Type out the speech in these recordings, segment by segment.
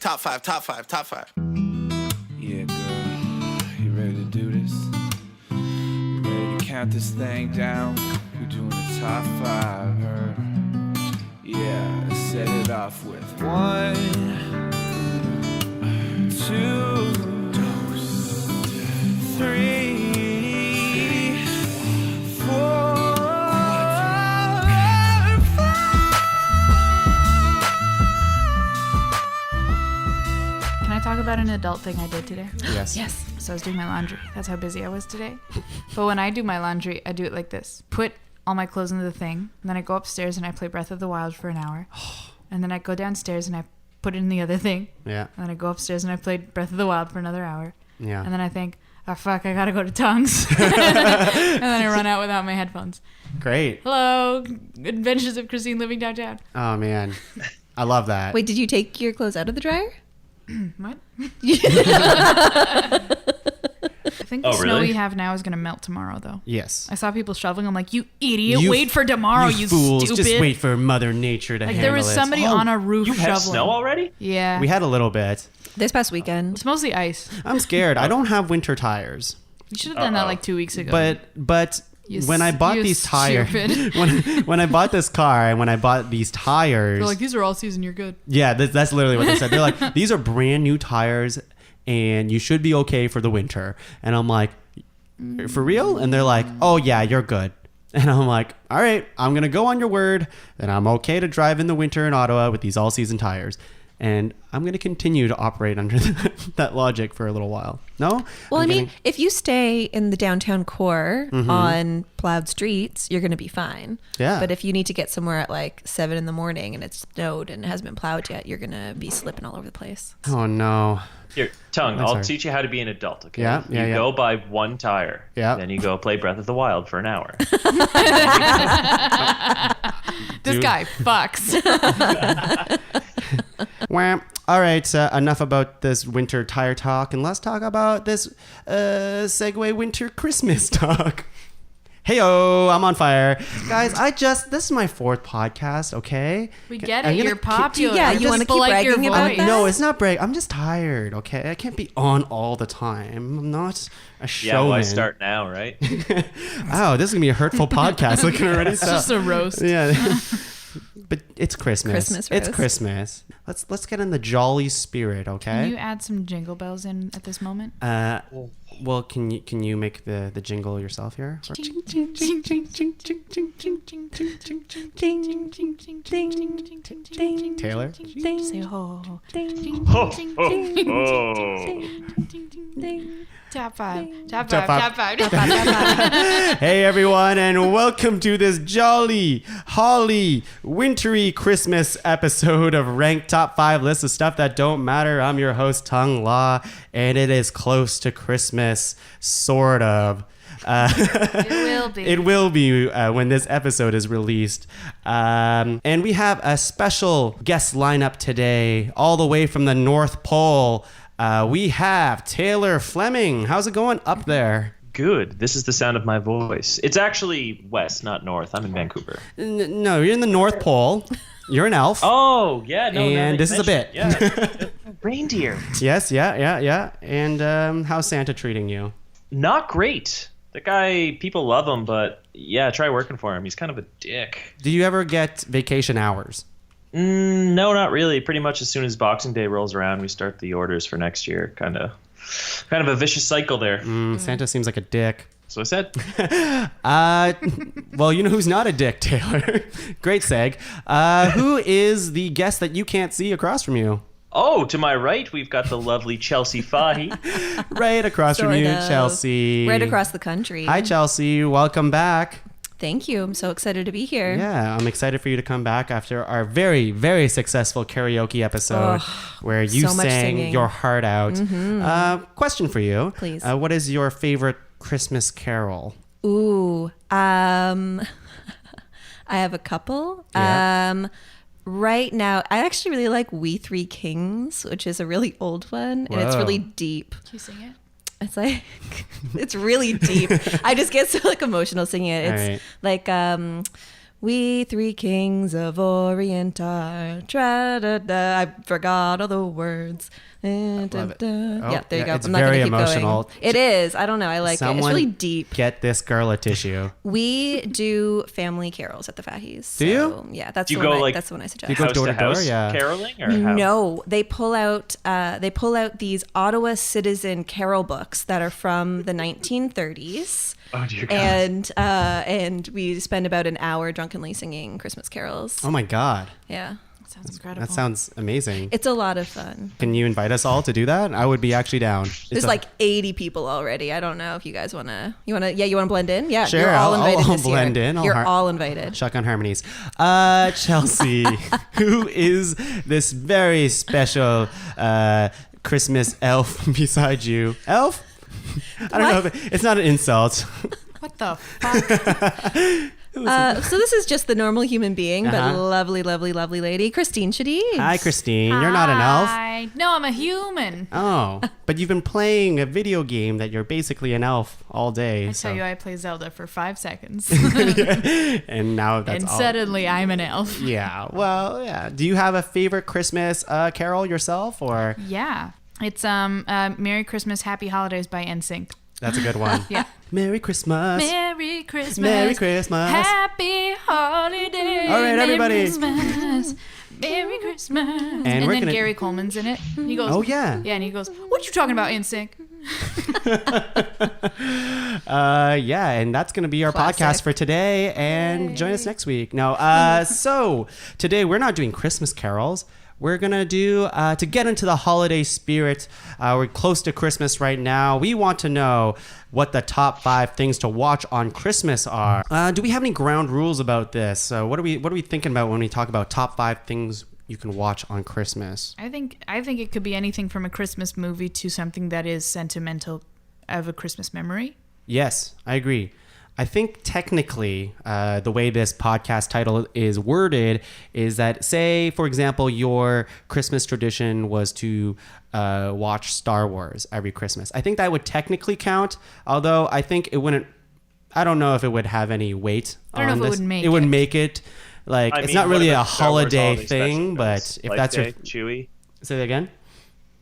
top five. Yeah, girl, you ready to do this? You ready to count this thing down? We're doing the top 5, her. Yeah, let's set it off with 1, 2, 3, 4. Can I talk about an adult thing I did today? Yes. Yes. So I was doing my laundry. That's how busy I was today. But when I do my laundry, I do it like this. Put all my clothes into the thing. And then I go upstairs and I play Breath of the Wild for an hour. And then I go downstairs and I put it in the other thing. Yeah. And then I go upstairs and I play Breath of the Wild for another hour. Yeah. And then I think, oh, fuck, I gotta go to Tuong's. And then I run out without my headphones. Great. Hello. Adventures of Kristine living downtown. Oh, man. I love that. Wait, did you take your clothes out of the dryer? What? I think the snow we have now is going to melt tomorrow, though. Yes. I saw people shoveling. I'm like, you idiot. Wait for tomorrow, you fools. stupid. Just wait for Mother Nature to handle it. There was somebody on a roof You shoveling. have snow already? Yeah. We had a little bit. This past weekend. It's mostly ice. I'm scared. I don't have winter tires. You should have done that like 2 weeks ago. But when I bought these tires, when I bought this car and when I bought these tires, they're like, these are all season, you're good. Yeah, that's literally what they said. They're like, these are brand new tires and you should be okay for the winter. And I'm like, for real? And they're like, oh yeah, you're good. And I'm like, all right, I'm going to go on your word that I'm okay to drive in the winter in Ottawa with these all season tires. And I'm going to continue to operate under that logic for a little while. No? Well, I mean, if you stay in the downtown core on plowed streets, you're going to be fine. Yeah. But if you need to get somewhere at like 7 in the morning and it's snowed and it hasn't been plowed yet, you're going to be slipping all over the place. Oh, no. Here, Tuong, I'll teach you how to be an adult, okay? Yeah. You go buy one tire. Yeah. Then you go play Breath of the Wild for an hour. This guy fucks. Well, all right, enough about this winter tire talk, and let's talk about this segue winter Christmas talk. Heyo, I'm on fire. Guys, this is my 4th podcast, okay? We get it. You're popular. Yeah, you want to keep bragging about that? No, it's not brag. I'm just tired, okay? I can't be on all the time. I'm not a showman. Yeah, why start now, right? Oh, this is going to be a hurtful podcast. Looking already. It's just a roast. Yeah. But it's Christmas. Christmas It's roast. Christmas. Let's get in the jolly spirit, okay? Can you add some jingle bells in at this moment? Well, can you make the jingle yourself here? Or- Taylor? Say ho, ho, Ho, ho, ho. Top 5. Top 5. Top five. Top 5. Top 5. Top 5. Hey everyone, and welcome to this jolly, holly, wintry Christmas episode of Ranked Top 5 List of Stuff That Don't Matter. I'm your host, Tuong La, and it is close to Christmas, sort of. It will be. It will be when this episode is released. And we have a special guest lineup today, all the way from the North Pole. We have Taylor Fleming. How's it going up there? Good. This is the sound of my voice. It's actually west, not north. I'm in Vancouver. No, you're in the North Pole. You're an elf. Oh, yeah. No, And this is a bit. Yeah. Reindeer. Yes, yeah. And how's Santa treating you? Not great. The guy, people love him, but yeah, try working for him. He's kind of a dick. Do you ever get vacation hours? No, not really. Pretty much as soon as Boxing Day rolls around, we start the orders for next year. Kind of a vicious cycle there. Santa seems like a dick. So I said. Well, you know who's not a dick, Taylor? Great seg. Who is the guest that you can't see across from you? Oh, to my right, we've got the lovely Chelsea Fahey. Right across from you, Chelsea. Right across the country. Hi, Chelsea. Welcome back. Thank you. I'm so excited to be here. Yeah, I'm excited for you to come back after our very, very successful karaoke episode where you so much sang singing. your heart out. Question for you. Please. What is your favorite Christmas carol? Ooh. I have a couple. Yeah. Right now, I actually really like We Three Kings, which is a really old one, and it's Whoa. really deep. Can you sing it? It's like, it's really deep. I just get so like emotional singing it. It's All right. like, We three kings of Orient are. Tra-da-da. I forgot all the words. love it. Oh, Yeah, there you yeah, go. it's I'm not gonna very keep emotional. Going. It is. I don't know. I like it. It's Someone really deep. Get this girl a tissue. We do family carols at the Fahey's. Do you? So, yeah, that's Do you the one go, that's the one I suggest. Do you go House door to to door? house Yeah. caroling, or how? No, they pull out these Ottawa Citizen carol books that are from the 1930s. Oh dear God. And we spend about an hour drunkenly singing Christmas carols. Oh my God. Yeah. That sounds incredible. That sounds amazing. It's a lot of fun. Can you invite us all to do that? I would be actually down. There's like 80 people already. I don't know if you guys want to blend in? Yeah, Sure, you're all I'll invited this blend year. in. I'll You're har- all invited. Shotgun harmonies. Chelsea, who is this very special Christmas elf beside you? Elf? I don't know. It's not an insult. What the fuck? So this is just the normal human being, but Uh-huh. lovely, lovely, lovely lady, Kristine Shadid. Hi, Kristine. You're not an elf. Hi. No, I'm a human. Oh, but you've been playing a video game that you're basically an elf all day. I tell you, I play Zelda for 5 seconds. And now that's and all. suddenly I'm an elf. Yeah. Well, yeah. Do you have a favorite Christmas carol yourself, or Yeah. It's Merry Christmas, Happy Holidays by NSYNC. that's a good one? Yeah. Merry Christmas. Merry Christmas. Merry Christmas. Happy holidays. All right, everybody. Merry Christmas. Merry Christmas. And we're then gonna- Gary Coleman's in it. He goes, Oh, yeah. Yeah, and he goes, what you talking about, NSYNC? Yeah, and that's going to be our Classic. podcast for today. And join us next week. No, so today we're not doing Christmas carols. We're going to do, to get into the holiday spirit, we're close to Christmas right now. We want to know what the top 5 things to watch on Christmas are. Do we have any ground rules about this? What are we thinking about when we talk about top 5 things you can watch on Christmas? I think it could be anything from a Christmas movie to something that is sentimental of a Christmas memory. Yes, I agree. I think technically, the way this podcast title is worded is that, say, for example, your Christmas tradition was to watch Star Wars every Christmas. I think that would technically count, although I think it wouldn't. I don't know if it would have any weight. I don't know if it this. would make it would it. make it like I it's mean, not what really about a Star Wars holiday special, thing, but if Life that's Day, your Chewie, say that again.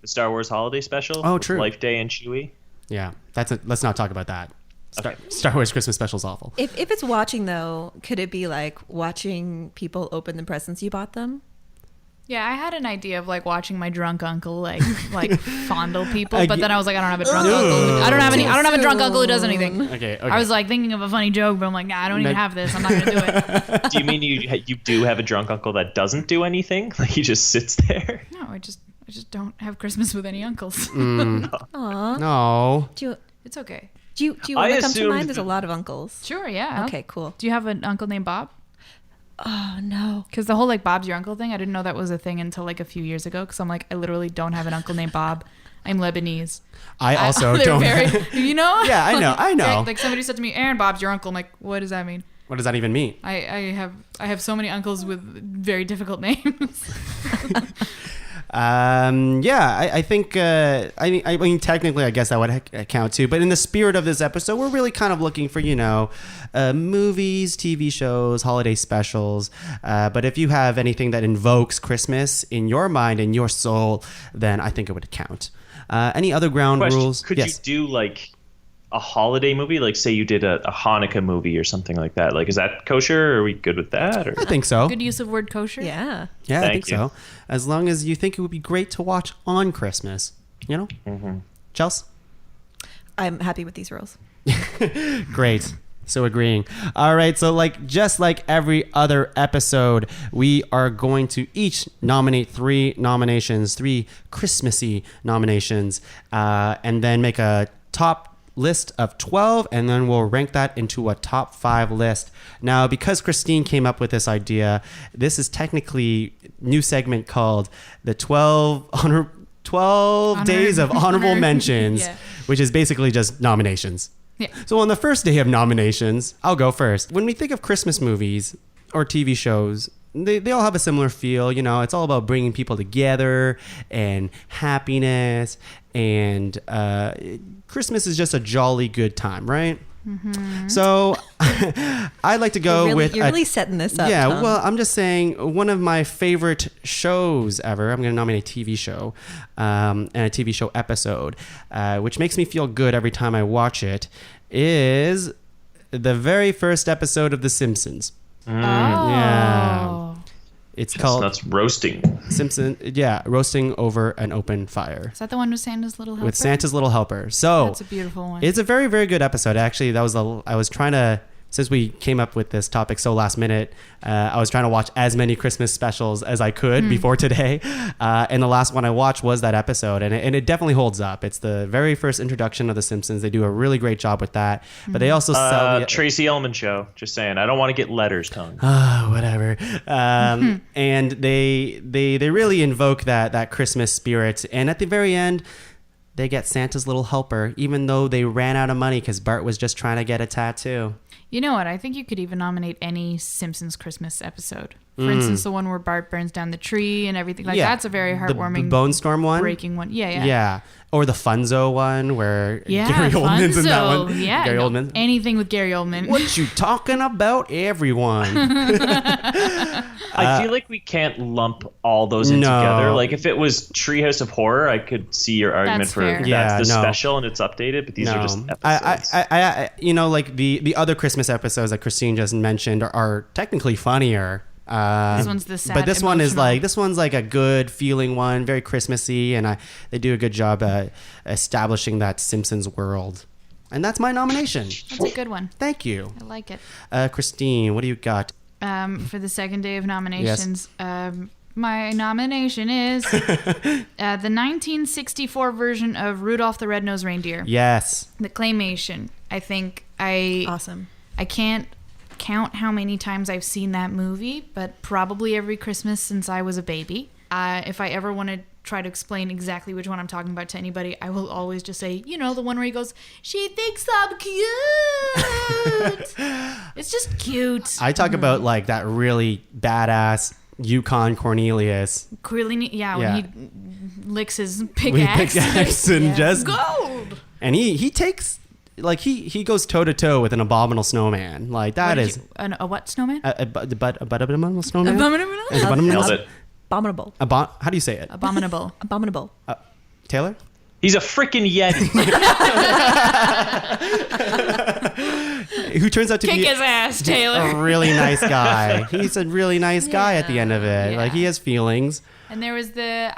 the Star Wars holiday special. Oh, with true. Life Day and Chewie. Yeah, let's not talk about that. Okay. Star Wars Christmas special is awful. If it's watching though, could it be like watching people open the presents you bought them? Yeah, I had an idea of like watching my drunk uncle like fondle people, I but ge- then I was like, I don't have a drunk uncle. I don't have a drunk uncle who does anything. Okay. I was like thinking of a funny joke, but I'm like, nah, I don't even have this. I'm not gonna do it. Do you mean you do have a drunk uncle that doesn't do anything? Like he just sits there? No, I just don't have Christmas with any uncles. Aw. No. It's okay. Do you I want to come to assumed mind? There's a that- lot of uncles. Sure, yeah. Okay, cool. Do you have an uncle named Bob? Oh no. Because the whole like Bob's your uncle thing, I didn't know that was a thing until like a few years ago. Because I'm like, I literally don't have an uncle named Bob. I'm Lebanese. I also They're don't. you know? Yeah, I know. Like somebody said to me, Aaron, Bob's your uncle. I'm like, what does that mean? What does that even mean? I have so many uncles with very difficult names. Yeah, I think, I mean, technically, I guess that would count too. But in the spirit of this episode, we're really kind of looking for, movies, TV shows, holiday specials. But if you have anything that invokes Christmas in your mind and your soul, then I think it would count. Any other ground Question, rules? Could Yes. you do like a holiday movie? Like say you did a Hanukkah movie or something like that. Like is that kosher? Are we good with that? Or? I think so. Good use of word kosher. Yeah. Yeah, I Thank think you. so. As long as you think it would be great to watch on Christmas, Mm-hmm. Chelsea? I'm happy with these rules. Great. So agreeing. All right. So just like every other episode, we are going to each nominate 3 nominations, 3 Christmassy nominations, and then make a top list of 12, and then we'll rank that into a top 5 list. Now, because Kristine came up with this idea, this is technically a new segment called the 12 days of honorable mentions, Yeah. which is basically just nominations. Yeah. So on the first day of nominations, I'll go first. When we think of Christmas movies or TV shows, they all have a similar feel. It's all about bringing people together and happiness. And Christmas is just a jolly good time, right? So I'd like to go with You're really setting this up. yeah, Tom. well, I'm just saying one of my favorite shows ever. I'm going to nominate a TV show and a TV show episode, which makes me feel good every time I watch it, is the very first episode of The Simpsons. Oh. Yeah. It's called That's roasting. Simpson. Yeah, roasting over an open fire Is that the one with Santa's little helper? with Santa's Little Helper. So That's a beautiful one. it's a very, very good episode. Actually, that was I was trying to, since we came up with this topic so last minute, I was trying to watch as many Christmas specials as I could before today. And the last one I watched was that episode. And it definitely holds up. It's the very first introduction of The Simpsons. They do a really great job with that. But they also sell... Tracy Ullman show. Just saying. I don't want to get letters, Tongue. Whatever. And they really invoke that Christmas spirit. And at the very end, they get Santa's Little Helper, even though they ran out of money because Bart was just trying to get a tattoo. You know what? I think you could even nominate any Simpsons Christmas episode. For instance, the one where Bart burns down the tree and everything. Like, that's a very heartwarming, The Bone Storm one? breaking one. Yeah. Yeah. Or the Funzo one where Yeah, Gary Oldman's in that Funzo. one. Yeah, Gary no, Oldman. anything with Gary Oldman. What you talking about, everyone? I feel like we can't lump all those in No. together. Like if it was Treehouse of Horror, I could see your argument That's for fair. that's Yeah, the no. special and it's updated, but these are just episodes. I you know, like the other Christmas episodes that Kristine just mentioned are technically funnier. This one's the sad, but this one is emotional. like a good feeling one, very Christmassy, and they do a good job establishing that Simpsons world. And that's my nomination. That's a good one. Thank you, I like it. Christine. What do you got? For the second day of nominations, my nomination is the 1964 version of Rudolph the Red-Nosed Reindeer. Yes. The claymation. I think I can't count how many times I've seen that movie, but probably every Christmas since I was a baby. If I ever want to try to explain exactly which one I'm talking about to anybody, I will always just say, you know, the one where he goes, "She thinks I'm cute." It's just cute. I talk about like that really badass Yukon Cornelius. When he licks his With pickaxe. pickaxe and just Gold! and he takes like he goes toe to toe with an abominable snowman. Like that is A what snowman? abominable snowman. Abominable? Is abominable? Nailed it. Abominable. How do you say it? Abominable. Abominable. Taylor? He's a freaking Yeti. Who turns out to Kick be his ass, Taylor. a really nice guy. He's a really nice guy at the end of it. Yeah. Like he has feelings. And there was the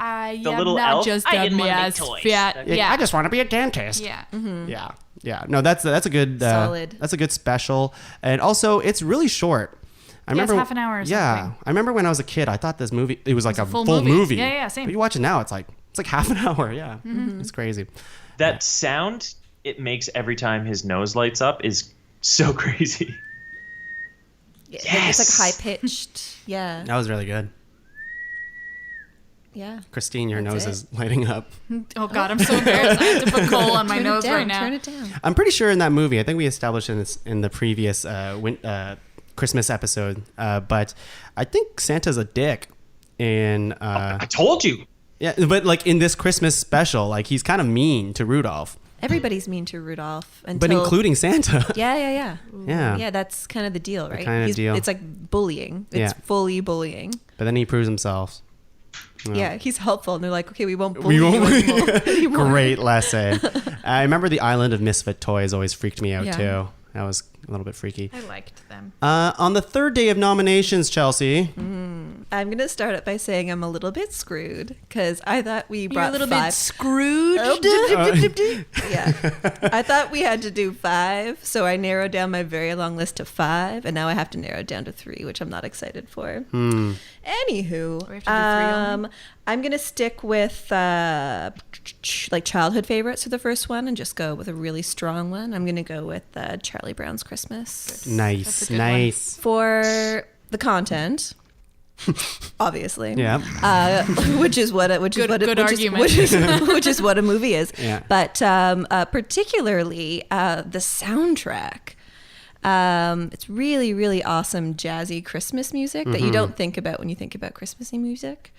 little not elf? just I a didn't wanna make Mias toys. Fiat. Yeah. I just want to be a dentist. Yeah. Yeah. No, that's a good Solid. That's a good special. And also it's really short. I Yeah, it's remember half an hour or Yeah. something. I remember when I was a kid, I thought this movie it was like a full movie. movie. Yeah, same. But you watch it now, it's like half an hour. Yeah. Mm-hmm. It's crazy. That sound it makes every time his nose lights up is so crazy. It's like high pitched. Yeah. That was really good. Yeah. Christine, your That's nose it. is lighting up. Oh God, I'm so embarrassed. I have to put coal on my Turn it nose down, right now. Turn it down. I'm pretty sure in that movie, I think we established in the previous Christmas episode, but I think Santa's a dick. I told you. Yeah, but like in this Christmas special, like he's kind of mean to Rudolph, Everybody's mean to Rudolph. but including Santa. Yeah. Yeah. Yeah, that's kind of the deal, right? kind of deal. It's like bullying. It's Yeah. fully bullying. But then he proves himself. Yeah, he's helpful. And they're like, okay, we won't bully We won't. you anymore. Great lesson. I remember the Island of Misfit Toys always freaked me out Yeah. too. That was a little bit freaky. I liked them. On the third day of nominations, Chelsea. I'm going to start it by saying I'm a little bit screwed because I thought we You're brought a little five. bit screwed. Yeah. I thought we had to do 5, so I narrowed down my very long list to 5, and now I have to narrow it down to 3, which I'm not excited for. Anywho, We have to do 3 only? I'm gonna stick with like childhood favorites for the first one, and just go with a really strong one. I'm gonna go with Charlie Brown's Christmas. That's Nice, a good nice. For the content. Obviously, Yeah. which is what Good argument. which is what a movie is. Yeah. But particularly the soundtrack. It's really, really awesome jazzy Christmas music that you don't think about when you think about Christmassy music.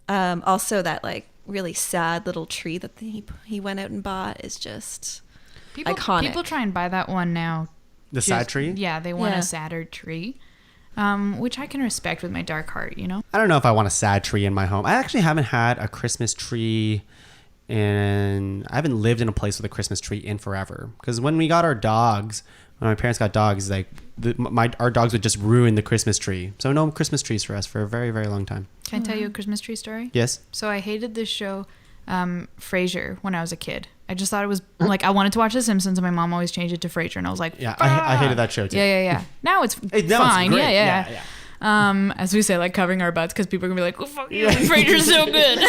Also, that like really sad little tree that he went out and bought is just iconic. People try and buy that one now The sad tree? Yeah, they want Yeah. a sadder tree, which I can respect with my dark heart, you know? I don't know if I want a sad tree in my home. I actually haven't had a Christmas tree and I haven't lived in a place with a Christmas tree in forever. Because when we got our dogs, when my parents got dogs, like our dogs would just ruin the Christmas tree. So no Christmas trees for us for a very, very long time. Can I tell you a Christmas tree story? Yes. So I hated this show, Frasier, when I was a kid. I just thought it was like I wanted to watch The Simpsons, and my mom always changed it to Frasier, and I was like, Yeah, I hated that show too. Yeah. Now it's Now it's fine. great. Yeah. As we say, like covering our butts because people are gonna be like, "Oh fuck you, Frasier's so good."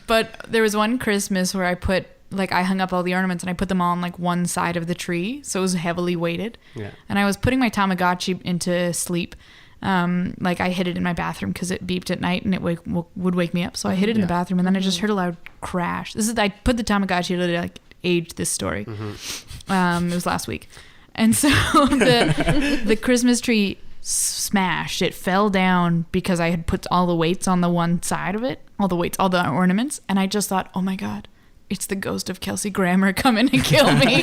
But there was one Christmas where I hung up all the ornaments and I put them all on like one side of the tree, so it was heavily weighted. Yeah. And I was putting my Tamagotchi into sleep. Like I hid it in my bathroom because it beeped at night and it would wake me up. So I hid it in the bathroom, and then I just heard a loud crash. I put the Tamagotchi to like age this story. It was last week, and so the Christmas tree smashed. It fell down because I had put all the weights on the one side of it, all the ornaments, and I just thought, oh my god, it's the ghost of Kelsey Grammer coming to kill me.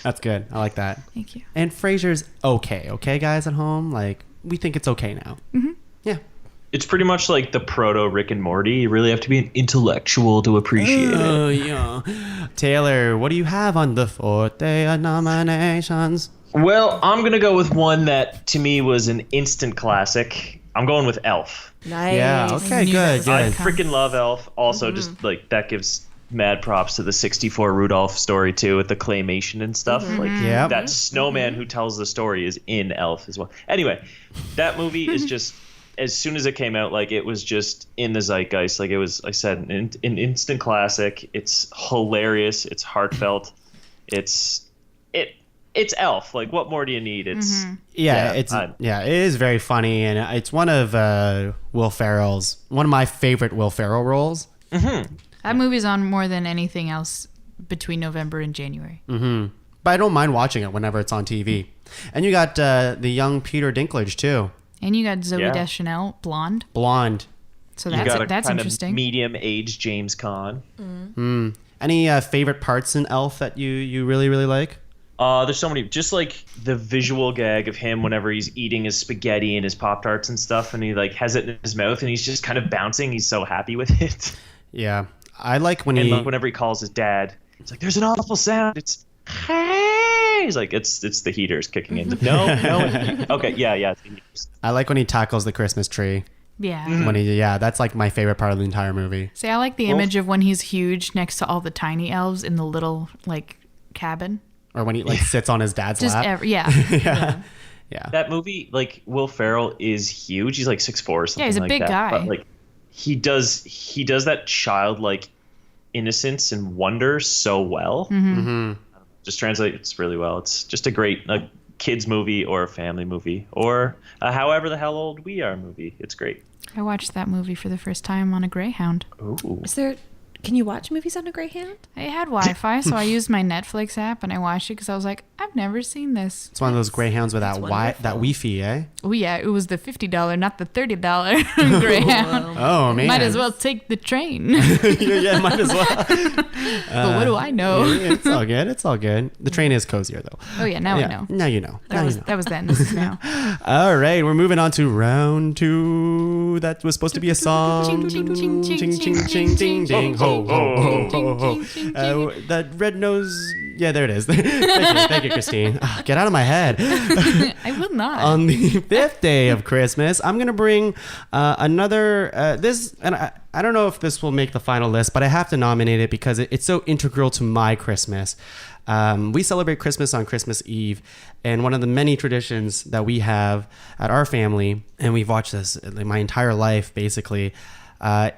That's good. I like that. Thank you. And Frasier's okay. Okay, guys at home? Like, we think it's okay now. Mm-hmm. Yeah. It's pretty much like the proto Rick and Morty. You really have to be an intellectual to appreciate it. Oh, yeah. Taylor, what do you have on the Forte nominations? Well, I'm going to go with one that to me was an instant classic. I'm going with Elf. Nice. Yeah, okay, good. I Okay. freaking love Elf. Also, just like that gives mad props to the 64 Rudolph story too, with the claymation and stuff. Like Yep. that snowman who tells the story is in Elf as well. Anyway, that movie is just, as soon as it came out, like it was just in the zeitgeist. Like it was, I said, an instant classic. It's hilarious. It's heartfelt. It's Elf. Like, what more do you need? It's It is very funny, and it's one of one of my favorite Will Ferrell roles. That movie's on more than anything else between November and January. But I don't mind watching it whenever it's on TV. And you got the young Peter Dinklage too, And you got Zoe Yeah. Deschanel, blonde. blonde. So you got a that's kind interesting. of medium-aged James Caan. Any favorite parts in Elf that you really really like? There's so many, just like the visual gag of him whenever he's eating his spaghetti and his Pop-Tarts and stuff, and he like has it in his mouth and he's just kind of bouncing. He's so happy with it. Yeah, I like when And he. like whenever he calls his dad, it's like, there's an awful sound. It's, hey! He's like, it's the heaters kicking in. He's like, no. Okay, yeah. It's the heaters. I like when he tackles the Christmas tree. Yeah. When that's like my favorite part of the entire movie. See, I like the image of when he's huge next to all the tiny elves in the little like cabin. Or when he like sits on his dad's Just lap. yeah. Yeah. That movie, like, Will Ferrell is huge. He's like 6'4" or something. Yeah, he's a like big that. guy. But like, he does that childlike innocence and wonder so well. Just translates really well. It's just a great kids movie or a family movie or however the hell old we are movie. It's great. I watched that movie for the first time on a Greyhound. Ooh. Can you watch movies on a Greyhound? I had Wi-Fi, so I used my Netflix app and I watched it because I was like, I've never seen this. It's one of those Greyhounds with that wonderful. Wi-Fi, eh? Oh yeah, it was the $50, not the $30 Greyhound. Oh man. Might as well take the train. yeah, might as well. But what do I know? It's all good. It's all good. The train is cozier though. Oh yeah, now I know. Now you know. Now you know. That was then. This is now. All right, we're moving on to round 2. That was supposed to be a song. Ching, ching, ching, ching, ching, ching, ching, ching, ching, ding, ho, ho, ho, ho, ho. Ching, ching, ching, ching. That red nose. Yeah, there it is. Thank you, Kristine. Get out of my head. I will not. On the 5th day of Christmas, I'm gonna bring another this, and I don't know if this will make the final list, but I have to nominate it because it's so integral to my Christmas. We celebrate Christmas on Christmas Eve, and one of the many traditions that we have at our family, and we've watched this my entire life basically,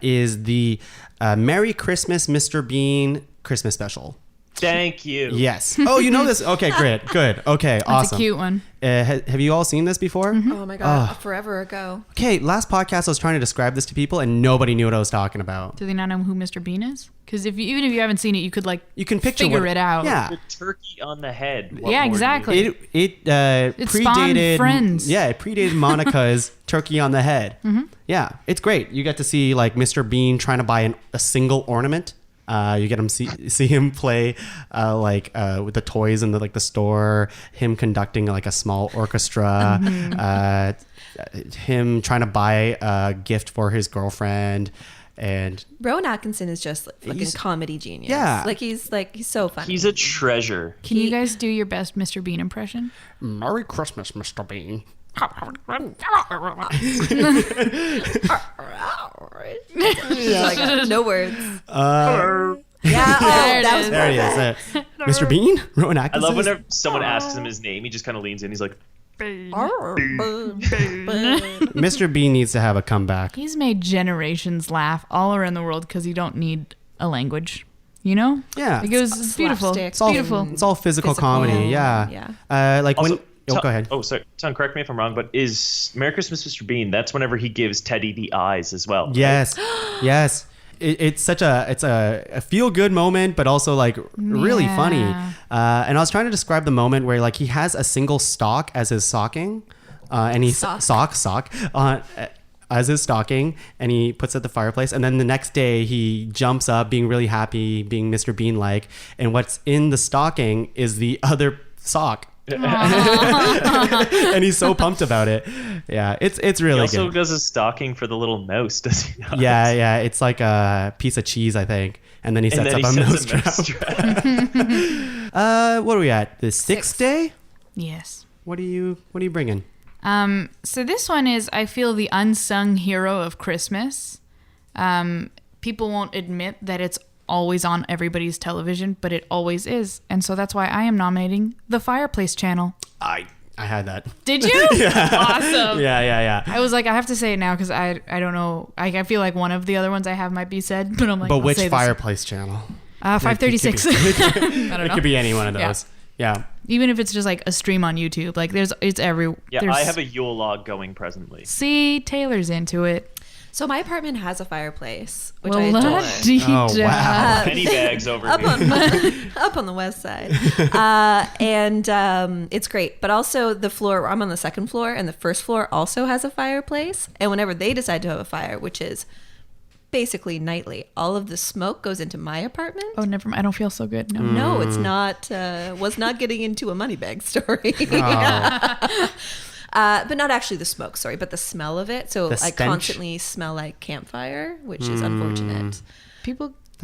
is the Merry Christmas, Mr. Bean Christmas special. Thank you. Yes. Oh, you know this? Okay, great. Good. Okay, That's awesome. a cute one. Have you all seen this before? Oh my god, forever ago. Okay, last podcast I was trying to describe this to people and nobody knew what I was talking about. Do they not know who Mr. Bean is? Because even if you haven't seen it, you could You can picture figure it out. Yeah. The turkey on the head. What Yeah, more do you exactly. need? It spawned predated Friends. Yeah, it predated Monica's turkey on the head. Yeah, it's great. You get to see like Mr. Bean trying to buy a single ornament You get him see him play with the toys in the store. Him conducting like a small orchestra. Him trying to buy a gift for his girlfriend. And Rowan Atkinson is just like a comedy genius. Yeah. He's so funny. He's a treasure. Can you guys do your best Mr. Bean impression? Merry Christmas, Mr. Bean. No words. There it That is. was Mr. Bean? Rowan I Atkinson? love whenever someone asks him his name, he just kind of leans in. He's like, Mr. Bean needs to have a comeback. He's made generations laugh all around the world because you don't need a language. You know? Yeah. Like, it was beautiful. Slapstick. It's beautiful. It's all physical comedy. Yeah. also, go ahead. Oh, sorry. Tom, correct me if I'm wrong, but is Merry Christmas, Mr. Bean, that's whenever he gives Teddy the eyes as well. Right? Yes. Yes. It's such a feel good moment, but also like really funny. And I was trying to describe the moment where like he has a single sock as his stocking, and he sock as his stocking, and he puts it at the fireplace. And then the next day he jumps up, being really happy, being Mr. Bean like, and what's in the stocking is the other sock. And he's so pumped about it. Yeah, it's really He also good. does a stocking for the little mouse, does he not? Yeah, it's like a piece of cheese, I think, and then he sets up a mouse trap. What are we at? The sixth day? Yes. What are you bringing? So this one is, I feel, the unsung hero of Christmas. People won't admit that it's always on everybody's television, but it always is. And so that's why I am nominating the Fireplace Channel. I had that. Did you? Awesome. Yeah. I was like, I have to say it now because I don't know. I feel like one of the other ones I have might be said, but I'm like, But I'll which say fireplace channel? 536. I don't It know. could be any one of those. Yeah. Even if it's just like a stream on YouTube, like it's every. Yeah, there's, I have a Yule log going presently. See, Taylor's into it. So my apartment has a fireplace, which Well, I adore. la-dee-da. Oh, wow. Penny bags over up here. up on the west side, and it's great. But also the floor, I'm on the second floor, and the first floor also has a fireplace. And whenever they decide to have a fire, which is basically nightly, all of the smoke goes into my apartment. Oh, never mind. I don't feel so good. No. No, it's not. Was not getting into a money bag story. But not actually the smoke, sorry, but the smell of it. So The I stench? constantly smell like campfire, which is unfortunate.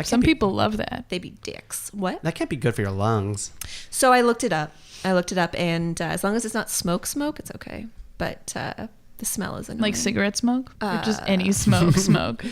Some people love that. They be dicks. What? That can't be good for your lungs. So I looked it up, and as long as it's not smoke, it's okay. But the smell is annoying. Like cigarette smoke? Or just any smoke?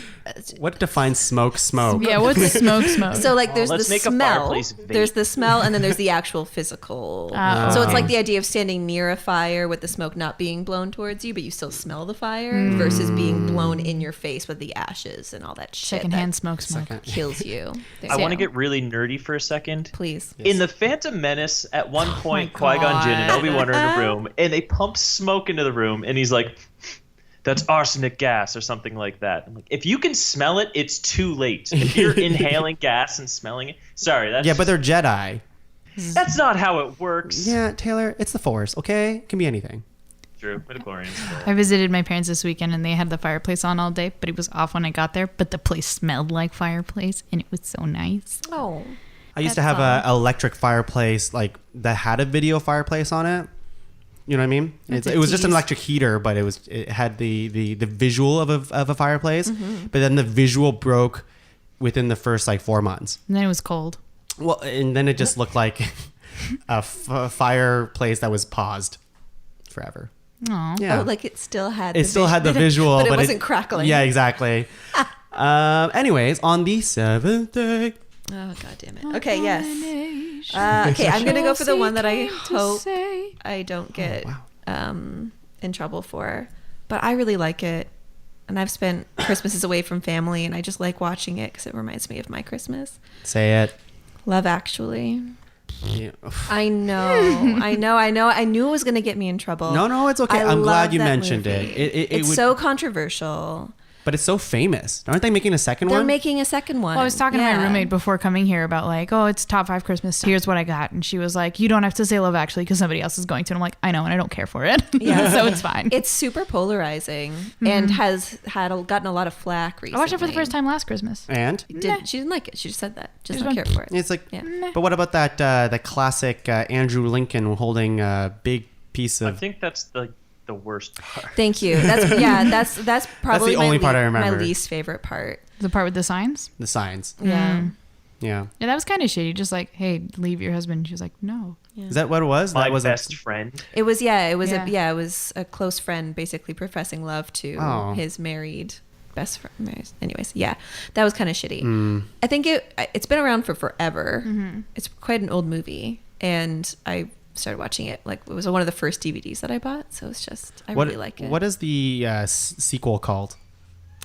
What defines smoke? Yeah, what's smoke? So like there's let's the make a smell, fireplace vape. there's the smell, and then there's the actual physical. So it's like the idea of standing near a fire with the smoke not being blown towards you, but you still smell the fire, versus being blown in your face with the ashes and all that shit. Secondhand that smoke. kills you. I want to get really nerdy for a second. Please. In the Phantom Menace, at one point, my Qui-Gon Jinn and God. Obi-Wan are in a room, and they pump smoke into the room, and he's like, that's arsenic gas or something like that. I'm like, if you can smell it, it's too late. If you're inhaling gas and smelling it, sorry, that's Yeah, but they're Jedi. that's not how it works. Yeah, Taylor, it's the Force, okay? It can be anything. True, midichlorians. I visited my parents this weekend and they had the fireplace on all day, but it was off when I got there. But the place smelled like fireplace and it was so nice. Oh. I used to have an electric fireplace like that had a video fireplace on it. You know what I mean? It was just an tease. electric heater, but it had the visual of a fireplace. But then the visual broke within the first like 4 months. And then it was cold. Well, and then it just looked like a fireplace that was paused forever. Aw. Yeah, Oh, like it still had. it still had the visual, but it wasn't crackling. Yeah, exactly. Anyways, on the seventh day. Oh god damn it. Okay, yes. Okay, I'm gonna go for the one that I hope I don't get in trouble for, but I really like it, and I've spent Christmases away from family, and I just like watching it because it reminds me of my Christmas. Say it. Love Actually. Yeah. I know. I knew it was gonna get me in trouble. No, it's okay. I I'm glad love you that mentioned movie. it. It's so controversial. But it's so famous. Aren't they making a second They're one? making a second one. Well, I was talking to my Yeah. roommate before coming here about like, oh, it's top 5 Christmas. Here's what I got. And she was like, you don't have to say Love Actually because somebody else is going to. And I'm like, I know, and I don't care for it. Yeah. So it's fine. It's super polarizing and has gotten a lot of flack recently. I watched it for the first time last Christmas. And She didn't like it. She just said that. Just Just don't one- care for it. it's like, Yeah. but what about that the classic Andrew Lincoln holding a big piece I of? think that's the worst part. Thank you. That's probably the only part I my remember. least favorite part. The part with the signs. The signs. Yeah. Yeah. Yeah, that was kind of shitty. Just like, hey, leave your husband. She was like, no. Is that what it was? My that was best friend. It was Yeah. it was a close friend basically professing love to Oh. his married best friend. Anyways, yeah, that was kind of shitty. Mm. I think it's been around for forever. It's quite an old movie, and I started watching it like it was one of the first DVDs that I bought. So it's just I really like it. What is the sequel called?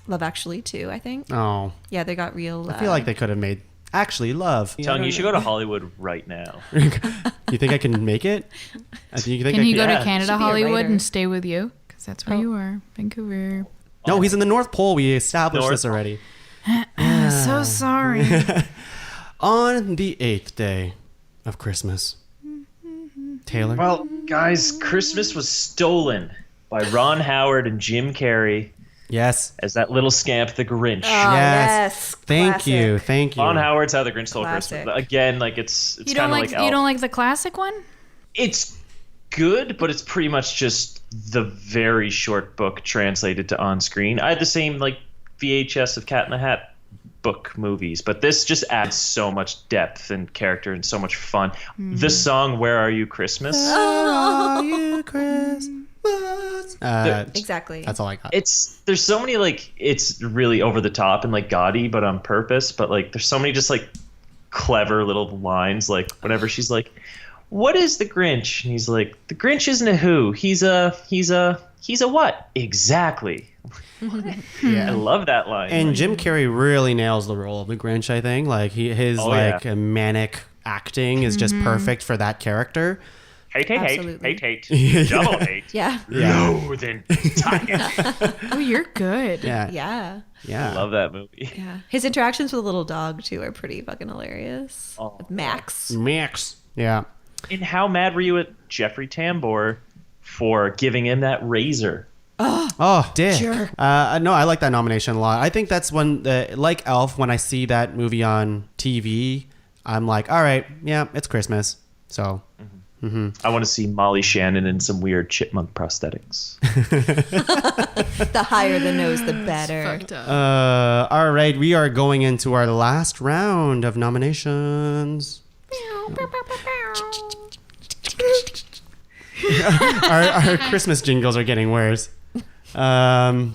Love Actually too, I think. Oh, Yeah, they got real. I feel like they could have made Actually Love. Tuong, you should go to Hollywood right now. You think I can make it? You think Can I you could? go yeah. to Canada, Should be a Hollywood, writer. and stay with you? Because that's where Oh. you are. Vancouver. No, he's in the North Pole. We established North this already. So sorry. On the 8th day of Christmas. Taylor? Well, guys, Christmas was stolen by Ron Howard and Jim Carrey Yes. as that little scamp, the Grinch. Oh, Yes. Thank classic. you. Thank you. Ron Howard's How the Grinch Stole Classic. Christmas. Again, like it's You kind don't of like like Elf. you don't like the classic one? It's good, but it's pretty much just the very short book translated to on screen. I had the same like VHS of Cat in the Hat book movies, but this just adds so much depth and character and so much fun. The song "Where Are You Christmas"? Are you Christmas? Exactly. That's all I got. There's so many like it's really over the top and like gaudy, but on purpose. But like there's so many just like clever little lines. Like whenever she's like, "What is the Grinch?" and he's like, "The Grinch isn't a who. He's a what exactly?" I Yeah. love that line. And Jim Carrey really nails the role of the Grinch, I think. Like his Oh, yeah. manic acting is just perfect for that character. hate, Absolutely. hate, double hate. Yeah. Loathe tired. Oh, you're good. Yeah. Yeah. Yeah. I love that movie. Yeah. His interactions with the little dog too are pretty fucking hilarious. Oh. With Max. Max. Yeah. And how mad were you at Jeffrey Tambor for giving him that razor? Oh, dick. Jerk. No, I like that nomination a lot. I think that's when, like Elf, when I see that movie on TV, I'm like, all right, yeah, it's Christmas. So, I want to see Molly Shannon in some weird chipmunk prosthetics. The higher the nose, the better. Fucked up. all right, we are going into our last round of nominations. our Christmas jingles are getting worse. Do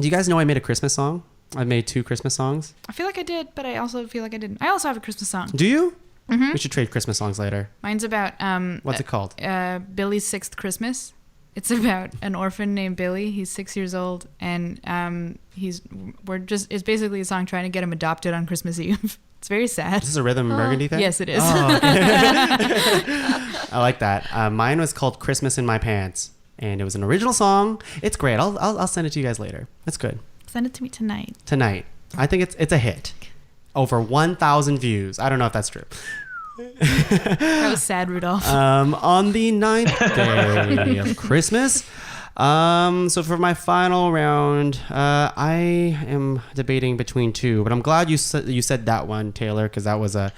you guys know I made a Christmas song? I made 2 Christmas songs. I feel like I did, but I also feel like I didn't. I also have a Christmas song. Do you? We should trade Christmas songs later. Mine's about What's it called? Billy's 6th Christmas. It's about an orphan named Billy. He's 6 years old, and it's basically a song trying to get him adopted on Christmas Eve. It's very sad. Is this a Rhythm and Burgundy thing? Yes, it is. Oh, okay. I like that. Mine was called Christmas in My Pants, and it was an original song. It's great. I'll send it to you guys later. It's good. Send it to me tonight. Tonight. I think it's a hit. Over 1,000 views. I don't know if that's true. That was sad, Rudolph. On the 9th day of Christmas. So for my final round, I am debating between 2, but I'm glad you said that one, Taylor, because that was a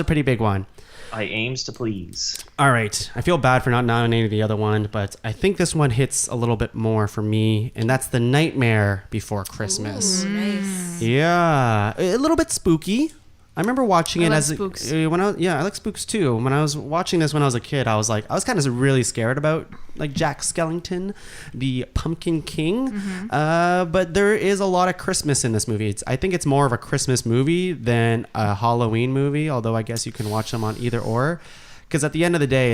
pretty big one. I aims to please. All right. I feel bad for not nominating the other one, but I think this one hits a little bit more for me, and that's The Nightmare Before Christmas. Ooh, nice. Yeah, a little bit spooky. I remember watching I it like as spooks. I like spooks too. When I was watching this when I was a kid, I was kind of really scared about like Jack Skellington, the Pumpkin King. But there is a lot of Christmas in this movie. I think it's more of a Christmas movie than a Halloween movie. Although I guess you can watch them on either or, because at the end of the day,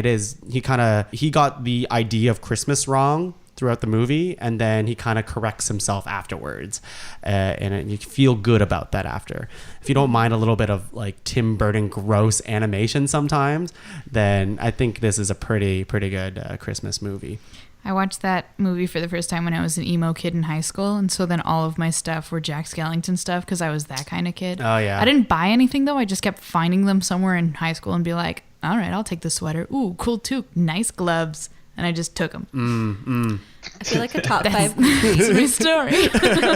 he got the idea of Christmas wrong throughout the movie, and then he kind of corrects himself afterwards, and you feel good about that after. If you don't mind a little bit of like Tim Burton gross animation sometimes, then I think this is a pretty good Christmas movie. I watched that movie for the first time when I was an emo kid in high school, and so then all of my stuff were Jack Skellington stuff because I was that kind of kid. Oh, yeah. I didn't buy anything though. I just kept finding them somewhere in high school and be like, all right, I'll take the sweater. Ooh, cool too. Nice gloves. And I just took them. I feel like a top five. That's my story.